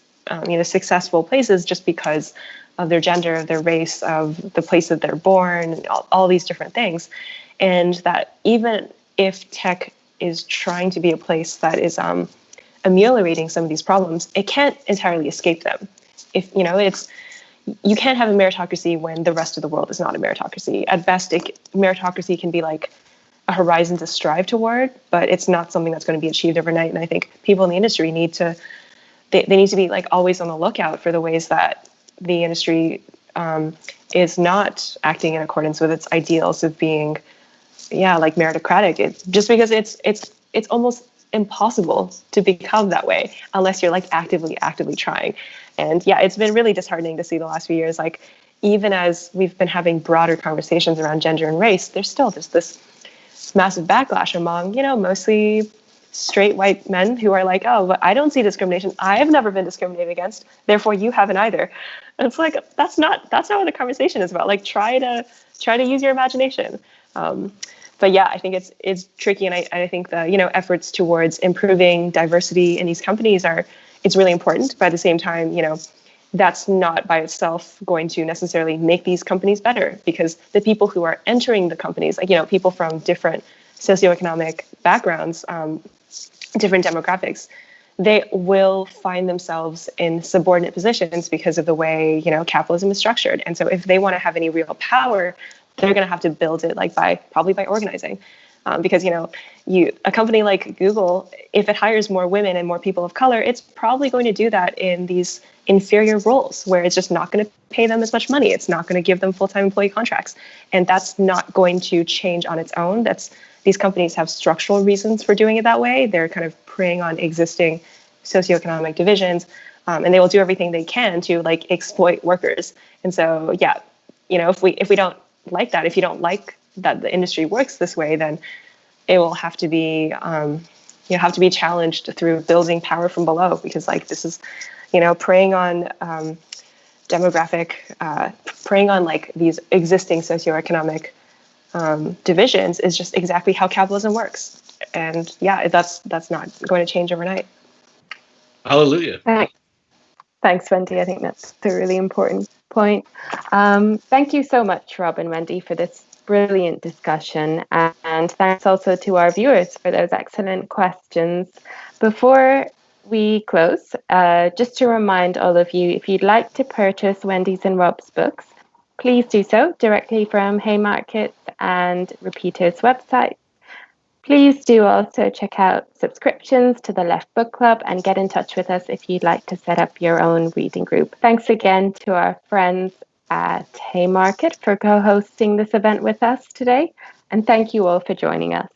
C: successful places just because of their gender, of their race, of the place that they're born, all these different things. And that even if tech is trying to be a place that is ameliorating some of these problems, it can't entirely escape them. You can't have a meritocracy when the rest of the world is not a meritocracy. At best, meritocracy can be like a horizon to strive toward, but it's not something that's going to be achieved overnight. And I think people in the industry need to be like always on the lookout for the ways that the industry is not acting in accordance with its ideals of being, like meritocratic. Just because it's almost impossible to become that way unless you're like actively trying. And yeah, it's been really disheartening to see the last few years. Like, even as we've been having broader conversations around gender and race, there's still just this massive backlash among, mostly straight white men who are like, oh, but I don't see discrimination. I have never been discriminated against. Therefore, you haven't either. And it's like, that's not what the conversation is about. Like, try to use your imagination. But yeah, I think it's tricky, and I think the efforts towards improving diversity in these companies it's really important. But at the same time, that's not by itself going to necessarily make these companies better, because the people who are entering the companies, like people from different socioeconomic backgrounds, different demographics, they will find themselves in subordinate positions because of the way capitalism is structured. And so if they want to have any real power, they're going to have to build it probably by organizing, because a company like Google, if it hires more women and more people of color, it's probably going to do that in these inferior roles where it's just not going to pay them as much money. It's not going to give them full-time employee contracts, and that's not going to change on its own. These companies have structural reasons for doing it that way. They're kind of preying on existing socioeconomic divisions, and they will do everything they can to like exploit workers. And so, yeah, if we don't like that, if you don't like that the industry works this way, then it will have to be challenged through building power from below, because like this is preying on preying on like these existing socioeconomic divisions is just exactly how capitalism works. And yeah, that's not going to change overnight.
B: Hallelujah.
A: Thanks, Wendy. I think that's a really important point. Thank you so much, Rob and Wendy, for this brilliant discussion. And thanks also to our viewers for those excellent questions. Before we close, just to remind all of you, if you'd like to purchase Wendy's and Rob's books, please do so directly from Haymarket and Repeater's website. Please do also check out subscriptions to the Left Book Club and get in touch with us if you'd like to set up your own reading group. Thanks again to our friends at Haymarket for co-hosting this event with us today. And thank you all for joining us.